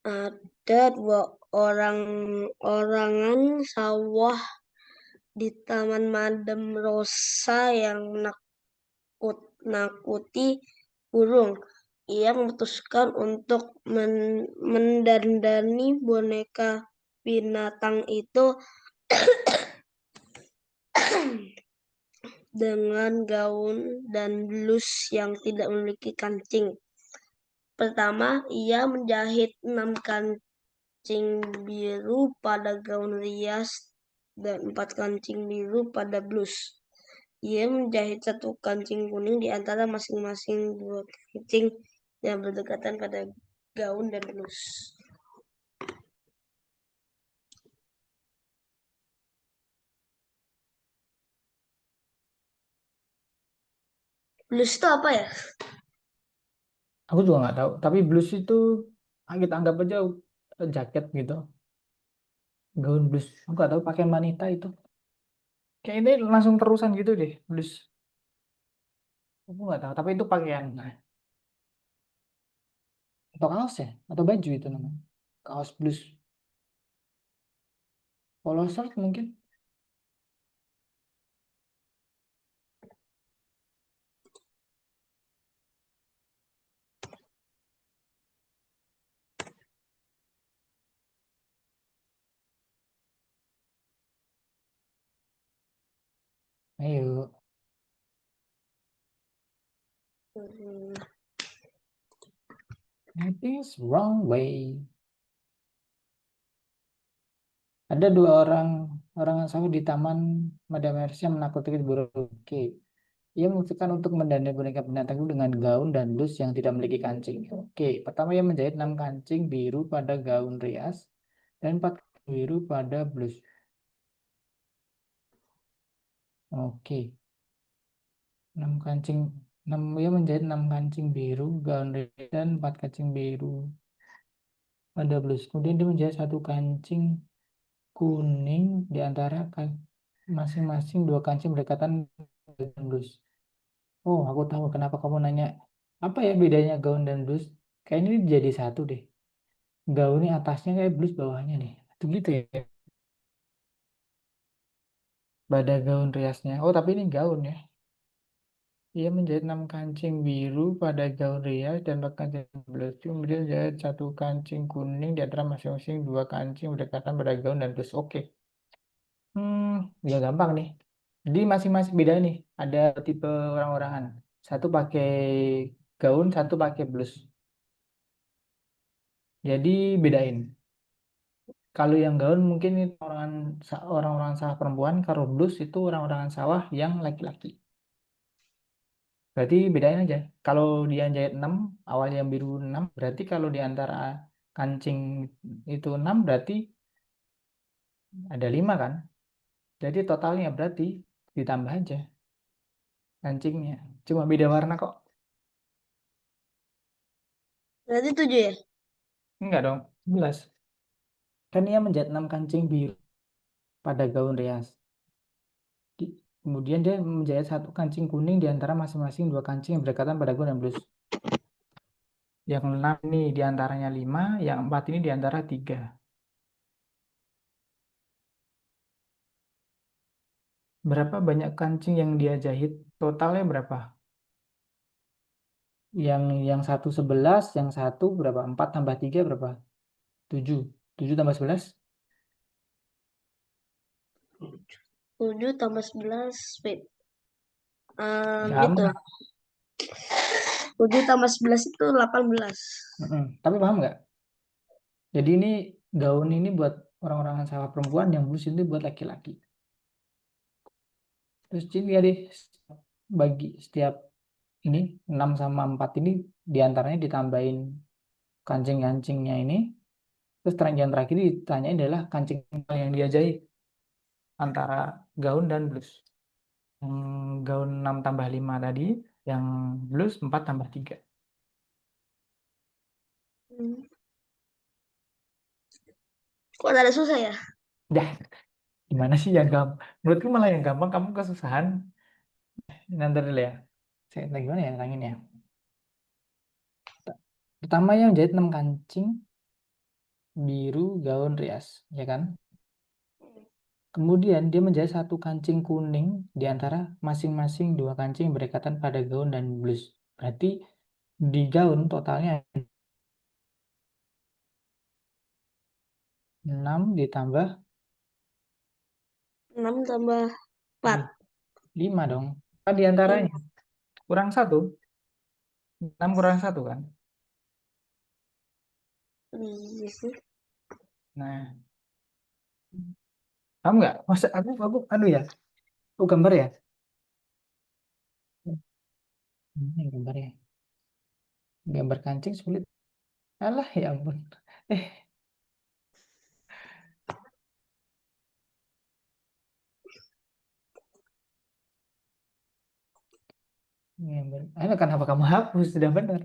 Ada 2 orangan sawah di Taman Madam Rosa yang nakuti burung. Ia memutuskan untuk mendandani boneka binatang itu dengan gaun dan blus yang tidak memiliki kancing. Pertama, ia menjahit 6 kancing biru pada gaun rias dan 4 kancing biru pada blus. Ia menjahit 1 kancing kuning di antara masing-masing 2 kancing yang berdekatan pada gaun dan blus. Blus itu apa ya? Aku juga nggak tahu. Tapi blus itu kita anggap aja jaket gitu. Gaun blues. Aku nggak tahu pakaian wanita itu. Kayak ini langsung terusan gitu deh, blues. Aku nggak tahu, tapi itu pakaian. Atau kaos ya? Atau baju itu namanya. Kaos blues. Polo shirt mungkin. Ayo. Hmm, It is wrong way. Ada dua orang yang sama di taman Madame Mercy yang menakuti burung. Oke. Ia memutuskan untuk mendandani boneka binatang itu dengan gaun dan blus yang tidak memiliki kancing. Oke. Pertama ia menjahit 6 kancing biru pada gaun rias dan 4 biru pada blus. Oke. 6 kancing 6 ia menjahit 6 kancing biru gaun rias dan 4 kancing biru pada blus. Kemudian dia menjahit 1 kancing kuning di antara masing-masing 2 kancing berdekatan dengan blus. Oh, aku tahu kenapa kamu nanya apa ya bedanya gaun dan blus. Kayak ini jadi satu deh. Gaunnya atasnya kayak blus bawahnya nih. Itu gitu ya. Pada gaun riasnya. Oh, tapi ini gaun ya. Ia menjahit 6 kancing biru pada gaun rias dan 4 kancing blus. Kemudian jahit 1 kancing kuning di antara masing-masing 2 kancing berdekatan pada gaun dan blus. Oke. Ya gampang nih. Jadi masing-masing beda nih. Ada tipe orang-orangan. Satu pakai gaun, satu pakai blus. Jadi bedain. Kalau yang gaun mungkin itu orang-orang sawah perempuan, kalau blus itu orang-orang sawah yang laki-laki. Berarti bedain aja. Kalau dia jahit 6, awalnya yang biru 6, berarti kalau di antara kancing itu 6 berarti ada 5 kan? Jadi totalnya berarti ditambah aja kancingnya. Cuma beda warna kok. berarti 7 ya? Enggak dong, 11. Kan ia menjahit 6 kancing biru pada gaun rias. Kemudian dia menjahit 1 kancing kuning di antara masing-masing 2 kancing yang berdekatan pada gaun dan blus. Yang 6 ini diantaranya 5, yang 4 ini diantara 3. Berapa banyak kancing yang dia jahit? Totalnya berapa? Yang satu 11, yang satu berapa? 4 tambah 3 berapa? 7. 7 tambah 11? 7 tambah 11, wait. Itu. Gampang. 7 tambah 11 itu 18. Tapi paham nggak? Jadi ini gaun ini buat orang-orang sawah perempuan, yang blus itu buat laki-laki. Terus ini ya deh, bagi setiap ini 6 sama 4 ini diantaranya ditambahin kancing-kancingnya ini. Terus yang terakhir ditanyain adalah kancing yang dia jahit antara gaun dan blus. Yang gaun 6 tambah 5 tadi, yang blus 4 tambah 3. Hmm. Kok ada susah ya? Dah, gimana sih yang gampang? Menurutku malah yang gampang kamu kesusahan. Nanti dulu ya. Saya gimana ya nangin ya. Pertama yang jahit 6 kancing biru gaun rias, ya kan? Kemudian dia menjahit 1 kancing kuning di antara masing-masing 2 kancing berdekatan pada gaun dan blus. Berarti di gaun totalnya 6 ditambah 6 tambah 4. 5 dong. Kan di antaranya kurang 1. 6 kurang 1 kan? Iya sih. Nah, kamu nggak? Masa aku anu ya? Aku gambar ya? Ini gambar ya. Gambar kancing sulit. Alah ya ampun. Eh, gambar. Alah kenapa kamu hapus? Sudah benar.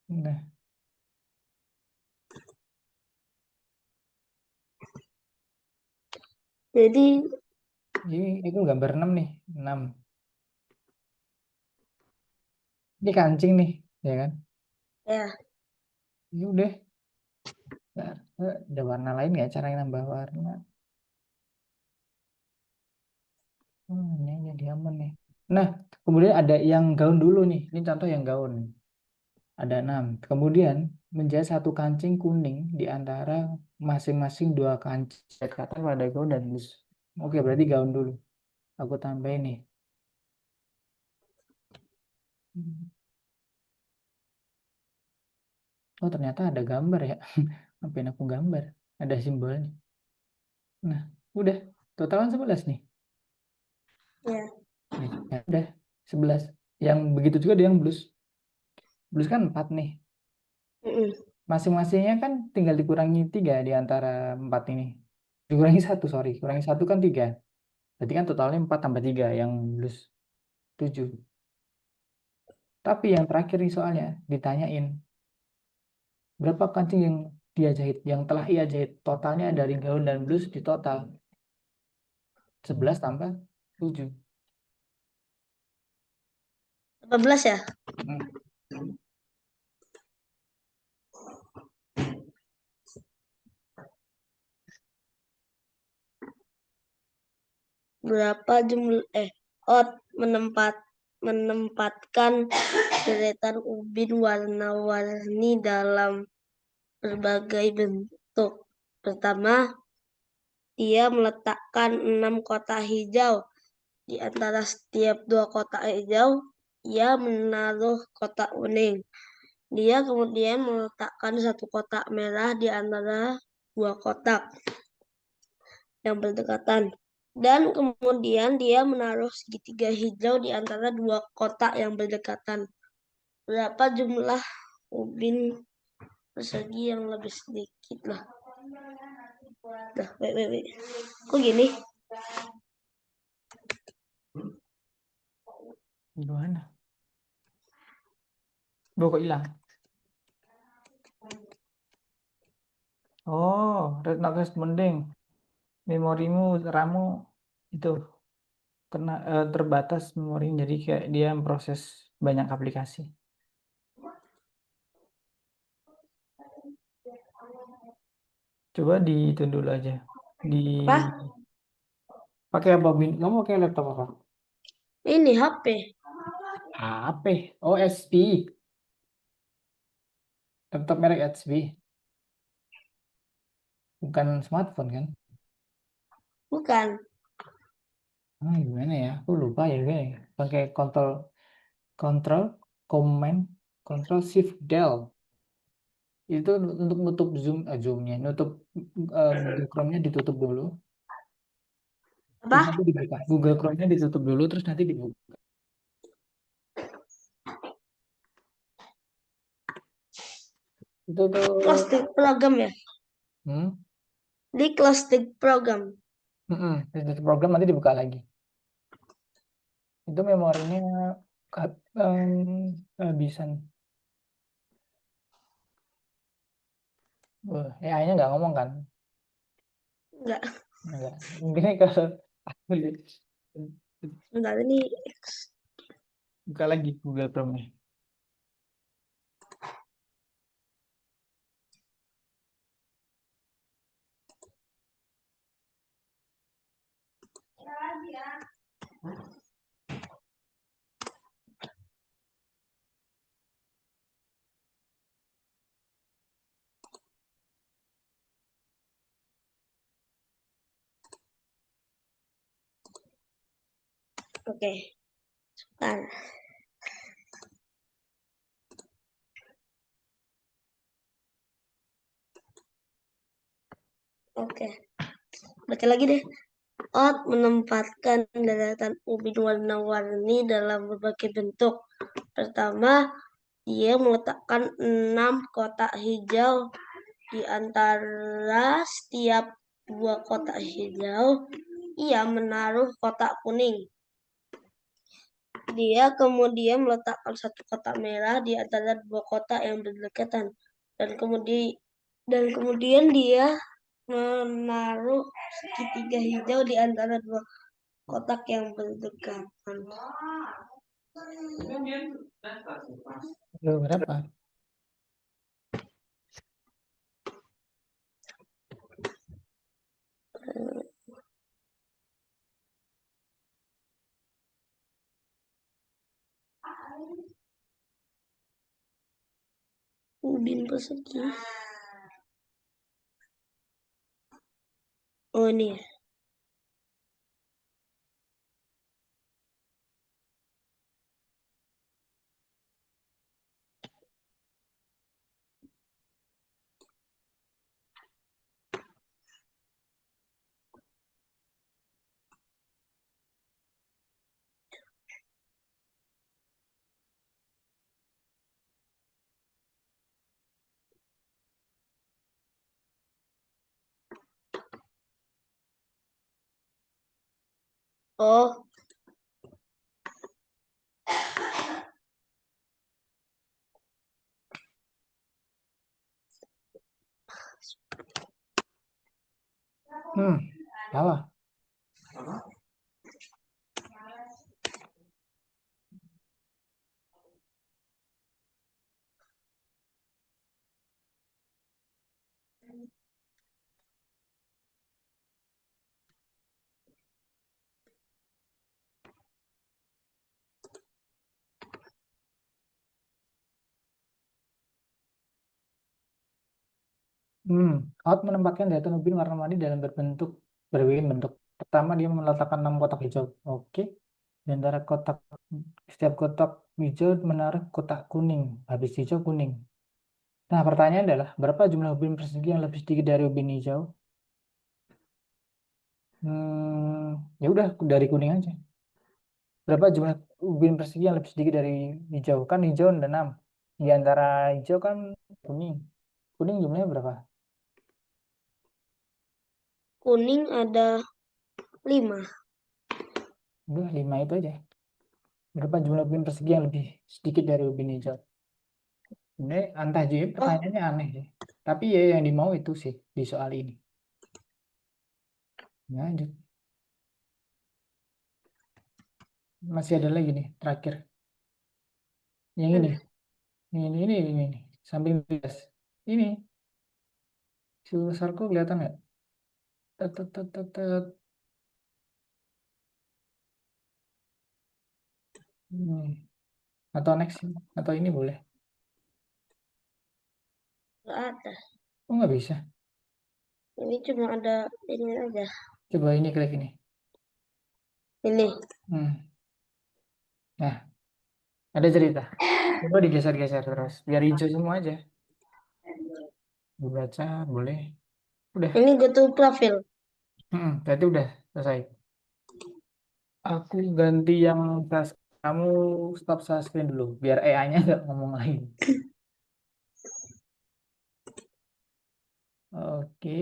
Nah, Jadi Ini itu gambar 6 nih, 6. Ini kancing nih, ya kan? ya, Ini udah. Nah, ada warna lain nggak cara nambah warna? Ini aja diamond nih. Nah, kemudian ada yang gaun dulu nih. Ini contoh yang gaun. Ada 6. Kemudian menjadi satu kancing kuning di antara masing-masing dua kancing. Saya kata pada gaun dan blus. Oke, berarti gaun dulu. Aku tambahin nih. Oh, ternyata ada gambar ya. Ngapain aku gambar? Ada simbolnya. Nah, udah. Totalan 11 nih. ya. Nih, ya udah 11. Yang begitu juga dia yang blus. Blus kan 4 nih. Mm-mm. Masing-masingnya kan tinggal dikurangi 3 di antara 4 ini. Dikurangi 1, sorry. Kurangi 1 kan 3. Berarti kan totalnya 4 tambah 3 yang blus 7. Tapi yang terakhir nih soalnya ditanyain berapa kancing yang dia jahit, yang telah ia jahit. Totalnya dari gaun dan blus di total 11 tambah 7. 18 ya? Hmm. Berapa jumlah menempatkan deretan ubin warna-warni dalam berbagai bentuk. Pertama, dia meletakkan 6 kotak hijau. Di antara setiap 2 kotak hijau, ia menaruh kotak kuning. Dia kemudian meletakkan 1 kotak merah di antara 2 kotak yang berdekatan. Dan kemudian dia menaruh segitiga hijau di antara 2 kotak yang berdekatan. Berapa jumlah ubin persegi yang lebih sedikit lah. Dah, wait. Kok gini? Gimana? Loh, kok hilang? Oh, retina mending. Memorimu, RAMmu itu kena terbatas memorinya, jadi kayak dia memproses banyak aplikasi. Coba di itu dulu aja. Di Apa? pakai apa? Kamu pakai laptop apa? Ini HP. HP. Oh, HP. Laptop merek HP. Bukan smartphone kan? Bukan. Gimana ya? Aku lupa ya gue. Pakai kontrol kontrol command control shift del. Itu untuk nutup zoomnya, nutup Google Chrome-nya ditutup dulu. Terus Apa? nanti dibuka. Google Chrome-nya ditutup dulu, terus nanti dibuka. Itu tuh, Closed program ya? hmm, Di closed program. terus ditutup program nanti dibuka lagi. Itu memorinya kehabisan. AI-nya nggak ngomong kan? Enggak. Enggak. Mungkin kalau aku lihat, Sebentar ini. buka lagi Google Chrome-nya. Oke. Sebentar. Oke. Baca lagi deh. Ot menempatkan deretan ubin warna-warni dalam berbagai bentuk. Pertama, dia meletakkan 6 kotak hijau di antara setiap 2 kotak hijau. Ia menaruh kotak kuning. Dia kemudian meletakkan 1 kotak merah di antara 2 kotak yang berdekatan. Dan kemudian dia menaruh segitiga hijau di antara dua kotak yang berdekatan. Berapa? Ubin persegi. Oh ini ya. Oh, Salah. Out menempatkan zaitun ubin warna-warni dalam berbagai bentuk. Pertama, dia meletakkan 6 kotak hijau. Oke. Di antara setiap kotak hijau menaruh kotak kuning. Habis hijau kuning. Nah, pertanyaan adalah berapa jumlah ubin persegi yang lebih sedikit dari ubin hijau? Ya udah dari kuning aja. Berapa jumlah ubin persegi yang lebih sedikit dari hijau? Kan hijau ada 6. Di antara hijau kan kuning. Kuning jumlahnya berapa? kuning ada 5. Udah 5 itu aja. Berapa jumlah ubin persegi yang lebih sedikit dari ubin hijau? Ini entah juga pertanyaannya aneh sih. Tapi ya yang dimau itu sih di soal ini. Lanjut. Masih ada lagi nih terakhir. Yang ini. Ini. Samping belas. Ini. Silverku kelihatan nggak? Tet, tet, tet, tet, tet. Atau next. Atau ini boleh. Nggak ada. Oh nggak bisa. Ini cuma ada ini aja. Coba ini klik ini. Ini. Nah. Ada cerita. Coba digeser-geser terus. Biar hijau semua aja. Dibaca boleh. Udah. Ini go to profil. Berarti udah selesai. Aku ganti yang kamu stop share screen dulu. Biar AI-nya nggak ngomong lain. Oke,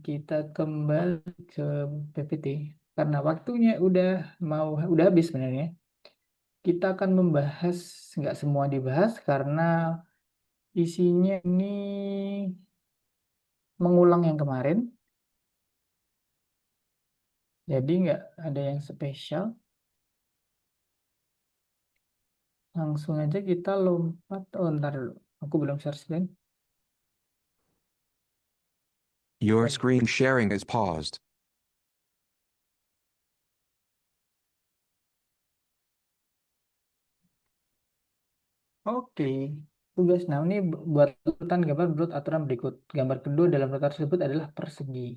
kita kembali ke PPT. Karena waktunya udah habis sebenarnya. Kita akan membahas, nggak semua dibahas karena isinya ini mengulang yang kemarin. Jadi nggak ada yang spesial. Langsung aja kita lompat. Oh, ntar dulu. Aku belum share screen. Your screen sharing is paused. Oke. Tugas. Nah, ini buat urutan gambar menurut aturan berikut. Gambar kedua dalam rutan tersebut adalah persegi.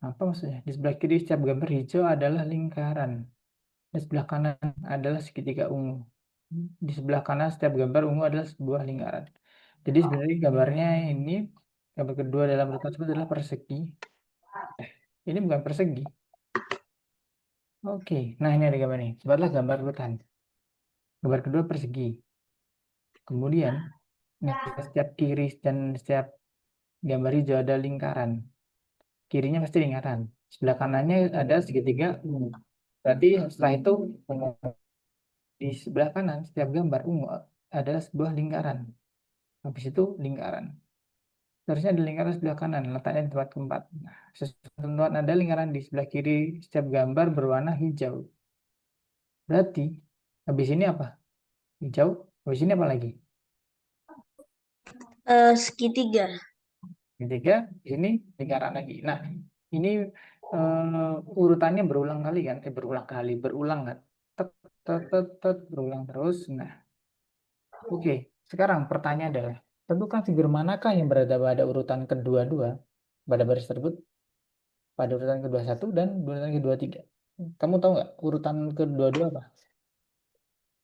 Apa maksudnya? Di sebelah kiri setiap gambar hijau adalah lingkaran. Di sebelah kanan adalah segitiga ungu. Di sebelah kanan setiap gambar ungu adalah sebuah lingkaran. Jadi sebenarnya gambarnya ini, gambar kedua dalam rutan tersebut adalah persegi. Ini bukan persegi. Oke, nah ini ada gambar nih. Cobalah gambar rutan. Gambar kedua persegi. Kemudian, setiap kiri dan setiap gambar hijau ada lingkaran. Kirinya pasti lingkaran. Sebelah kanannya ada segitiga. Berarti setelah itu di sebelah kanan setiap gambar ungu adalah sebuah lingkaran. Habis itu lingkaran. Seharusnya ada lingkaran sebelah kanan, letaknya di tempat keempat. Nah, sesuai ketentuan ada lingkaran di sebelah kiri setiap gambar berwarna hijau. Berarti habis ini apa? Hijau. Habis ini apa lagi? Segitiga. Ketiga, ini lingkaran lagi. Nah, ini urutannya berulang kali kan? Berulang kan? Tet, tet, tet, tet, berulang terus. Nah, oke. Sekarang pertanyaan adalah, tentukan figur manakah yang berada pada urutan kedua-dua pada baris tersebut? Pada urutan kedua satu dan urutan kedua tiga. Kamu tahu nggak urutan kedua-dua apa?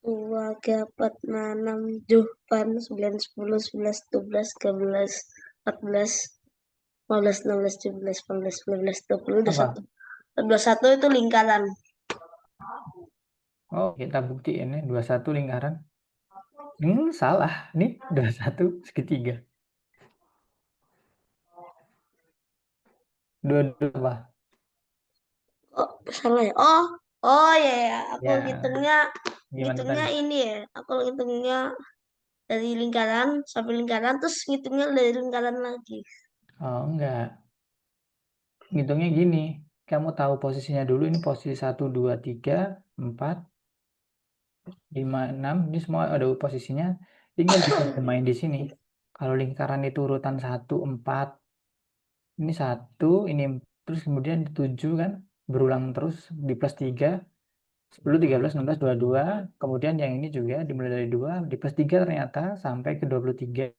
2, 3, 4, 5, 6, 7, 8, 9, 10, 11, 12, 13, 14, 15, 16, 17, 18, 19, 20, Apa? 21. 21 itu lingkaran. Oh, kita buktiin ya, 21 lingkaran. Salah. Nih, 21 segitiga. 22 apa? Oh, salah ya. Oh ya, ya. Aku Ya, gimana hitungnya tadi? ini ya. Aku hitungnya dari lingkaran sampai lingkaran, terus ngitungnya dari lingkaran lagi. Oh, enggak. Ngitungnya gini. Kamu tahu posisinya dulu, ini posisi 1, 2, 3, 4, 5, 6. Ini semua ada posisinya. Tinggal bisa bermain di sini. Kalau lingkaran itu urutan 1, 4. Ini 1, ini terus kemudian 7 kan. Berulang terus di plus 3. 10, 13, 16, 22. Kemudian yang ini juga dimulai dari 2. Di plus 3 ternyata sampai ke 23.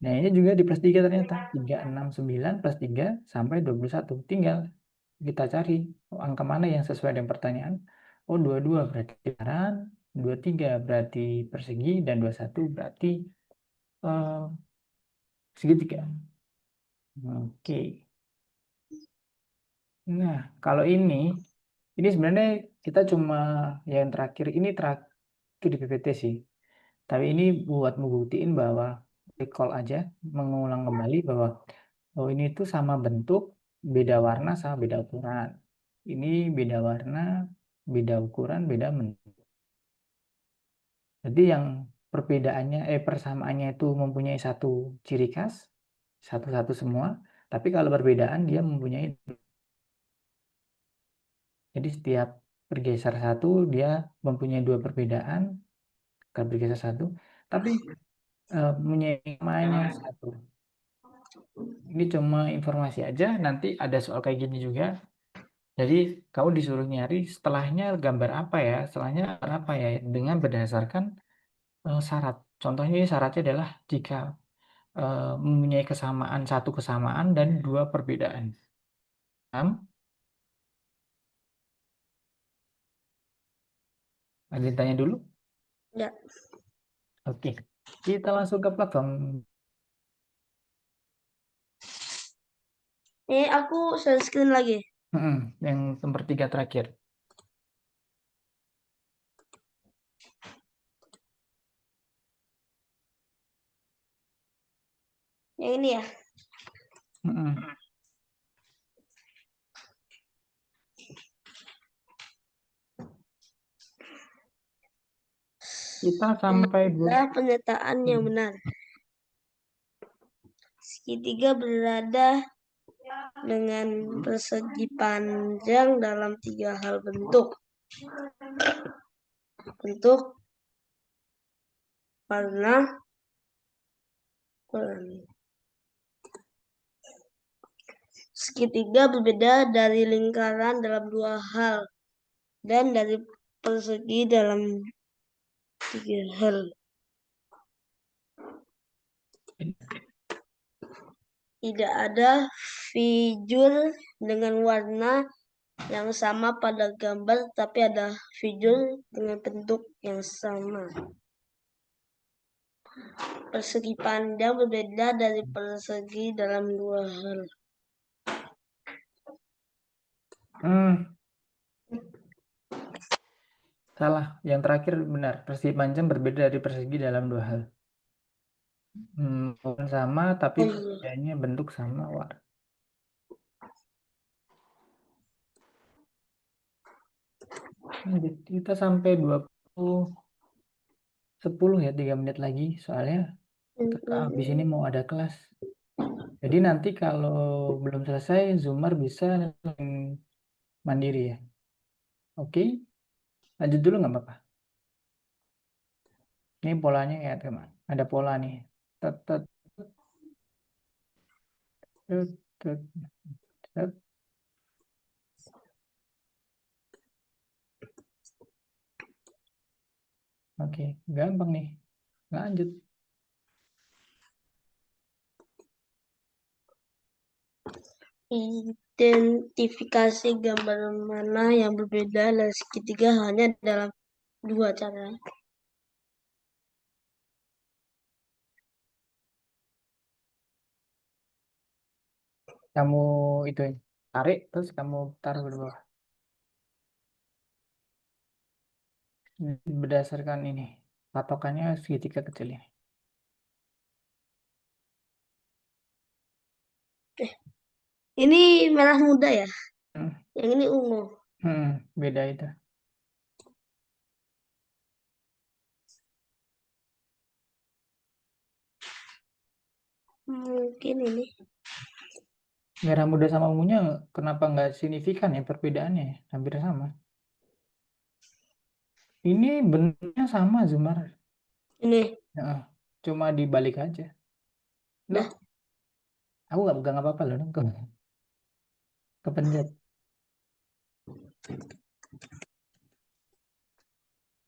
Nah, ini juga di plus 3 ternyata. 3, 6, 9 plus 3 sampai 21. Tinggal kita cari angka mana yang sesuai dengan pertanyaan. Oh, 22 berarti lingkaran, 23 berarti persegi, dan 21 berarti eh, segitiga. Oke. Nah, kalau ini sebenarnya kita cuma yang terakhir, ini terakhir di PPT sih. Tapi ini buat membuktiin bahwa recall aja, mengulang kembali bahwa oh ini tuh sama bentuk, beda warna sama beda ukuran. Ini beda warna, beda ukuran, beda bentuk. Jadi yang perbedaannya, persamaannya itu mempunyai satu ciri khas, satu-satu semua. Tapi kalau perbedaan dia mempunyai, jadi setiap bergeser satu dia mempunyai dua perbedaan, kalau bergeser satu, tapi mempunyai namanya satu. Ini cuma informasi aja, nanti ada soal kayak gini juga. Jadi kamu disuruh nyari setelahnya gambar apa ya, setelahnya gambar apa ya, dengan berdasarkan syarat. Contohnya ini syaratnya adalah jika mempunyai satu kesamaan dan dua perbedaan. Paham? Ada yang tanya dulu? Ya. Oke, kita langsung ke platform. Ini aku share screen lagi. Yang nomor 3 terakhir. Yang ini ya. Kita sampai Adalah pernyataan yang benar. Segitiga berada dengan persegi panjang dalam 3 hal bentuk. Bentuk, warna, ukuran. Segitiga berbeda dari lingkaran dalam 2 hal dan dari persegi dalam 3 hal. Tidak ada figur dengan warna yang sama pada gambar, tapi ada figur dengan bentuk yang sama. Persegi panjang berbeda dari persegi dalam 2 hal. Salah, yang terakhir benar. Persegi panjang berbeda dari persegi dalam 2 hal. Bukan sama, tapi bedanya bentuk sama warna. Kita sampai 10 ya, 3 menit lagi soalnya habis ini mau ada kelas. Jadi nanti kalau belum selesai, Zoomer bisa mandiri ya. Oke, lanjut dulu nggak apa-apa. Ini polanya ya teman. Ada pola nih. Tet, tet, tet, tet, tet. Oke, gampang nih. Lanjut. Identifikasi gambar mana yang berbeda dari segitiga hanya dalam dua cara. Kamu itu tarik, terus kamu taruh di bawah. Berdasarkan ini, patokannya segitiga kecil ini. Ini merah muda ya, Hmm, yang ini ungu. beda itu. Mungkin ini. Merah muda sama ungunya kenapa nggak signifikan ya perbedaannya ya? Hampir sama. Ini bentuknya sama Zumar. Ini. Ya, cuma dibalik aja. Lo, Dah. aku nggak pegang apa-apa loh, kepencet.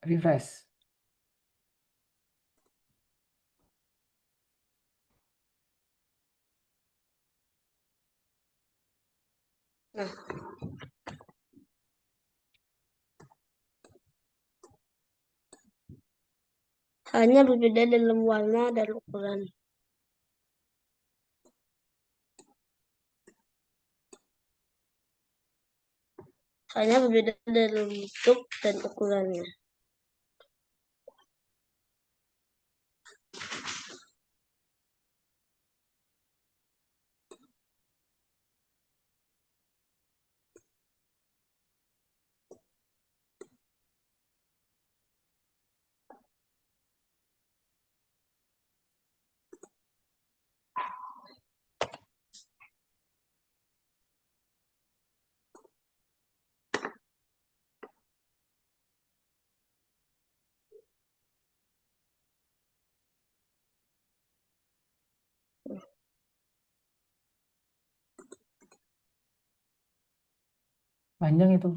Refresh. Nah, hanya berbeda dalam warna dan ukuran. Hanya berbeda dalam bentuk dan ukurannya. Panjang itu.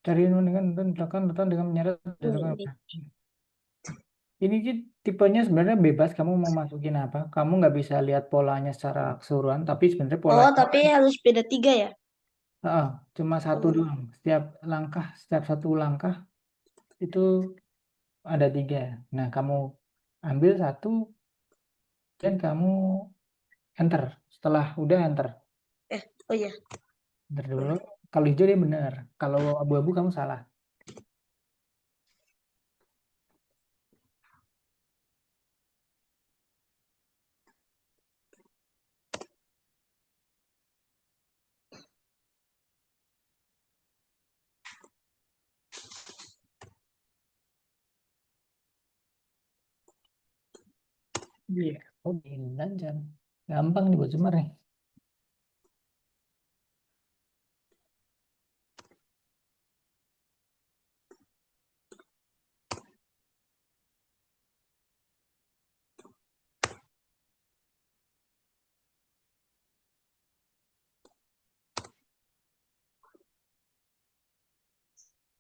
Cariin dengan tekan dengan menyeret. Ini. Ini tipenya sebenarnya bebas. Kamu mau masukin apa? Kamu nggak bisa lihat polanya secara keseluruhan, tapi sebenarnya Oh, polanya tapi harus beda 3 ya? cuma satu Oh. doang. Setiap satu langkah itu ada 3. Nah, kamu ambil satu dan kamu enter. Setelah udah enter, Oh iya. enter dulu. Kalau hijau dia benar. Kalau abu-abu kamu salah. Iya. Oh, jam. Gampang nih buat Sumar nih.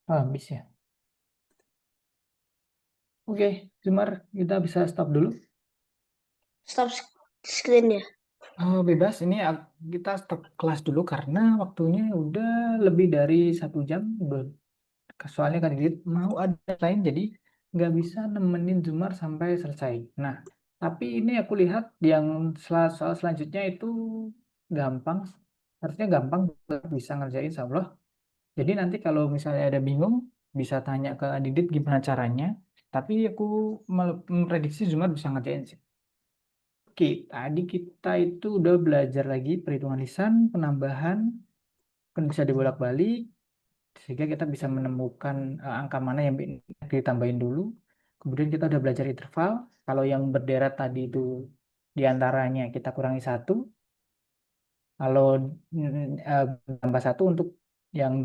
Habis ya. Oke, Sumar, kita bisa stop dulu. Stop screen ya? Bebas, ini kita stop kelas dulu karena waktunya udah lebih dari 1 jam. Soalnya kan Didit mau ada lain, jadi nggak bisa nemenin Zumar sampai selesai. Nah, tapi ini aku lihat yang soal selanjutnya itu gampang. Harusnya gampang, bisa ngerjain insya Allah. Jadi nanti kalau misalnya ada bingung, bisa tanya ke Didit gimana caranya. Tapi aku memprediksi Zumar bisa ngerjain sih. Oke, tadi kita itu udah belajar lagi perhitungan lisan, penambahan, kan bisa dibolak-balik, sehingga kita bisa menemukan angka mana yang ditambahin dulu. Kemudian kita udah belajar interval. Kalau yang berderet tadi itu diantaranya kita kurangi 1. Kalau tambah 1 untuk yang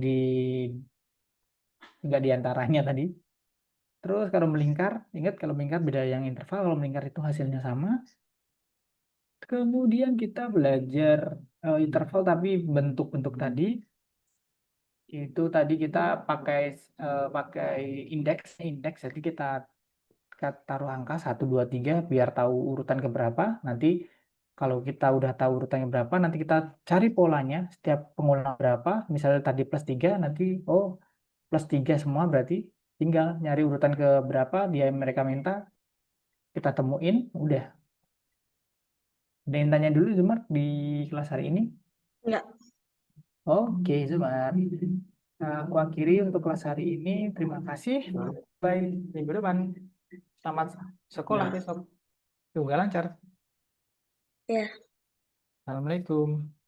nggak diantaranya tadi. Terus kalau melingkar, ingat kalau melingkar beda yang interval, kalau melingkar itu hasilnya sama. Kemudian kita belajar interval tapi bentuk-bentuk tadi. Itu tadi kita pakai indeks. Jadi kita taruh angka 1, 2, 3 biar tahu urutan keberapa. Nanti kalau kita udah tahu urutannya berapa, nanti kita cari polanya setiap pengulangan berapa. Misalnya tadi +3, nanti +3 semua berarti tinggal nyari urutan ke berapa dia mereka minta, kita temuin, udah. Ada yang tanya dulu Zumar di kelas hari ini? Enggak. Oke Zumar. Nah, aku akhiri untuk kelas hari ini. Terima kasih. Bye. Minggu depan. Selamat sekolah besok. Semoga lancar. Ya. Assalamualaikum.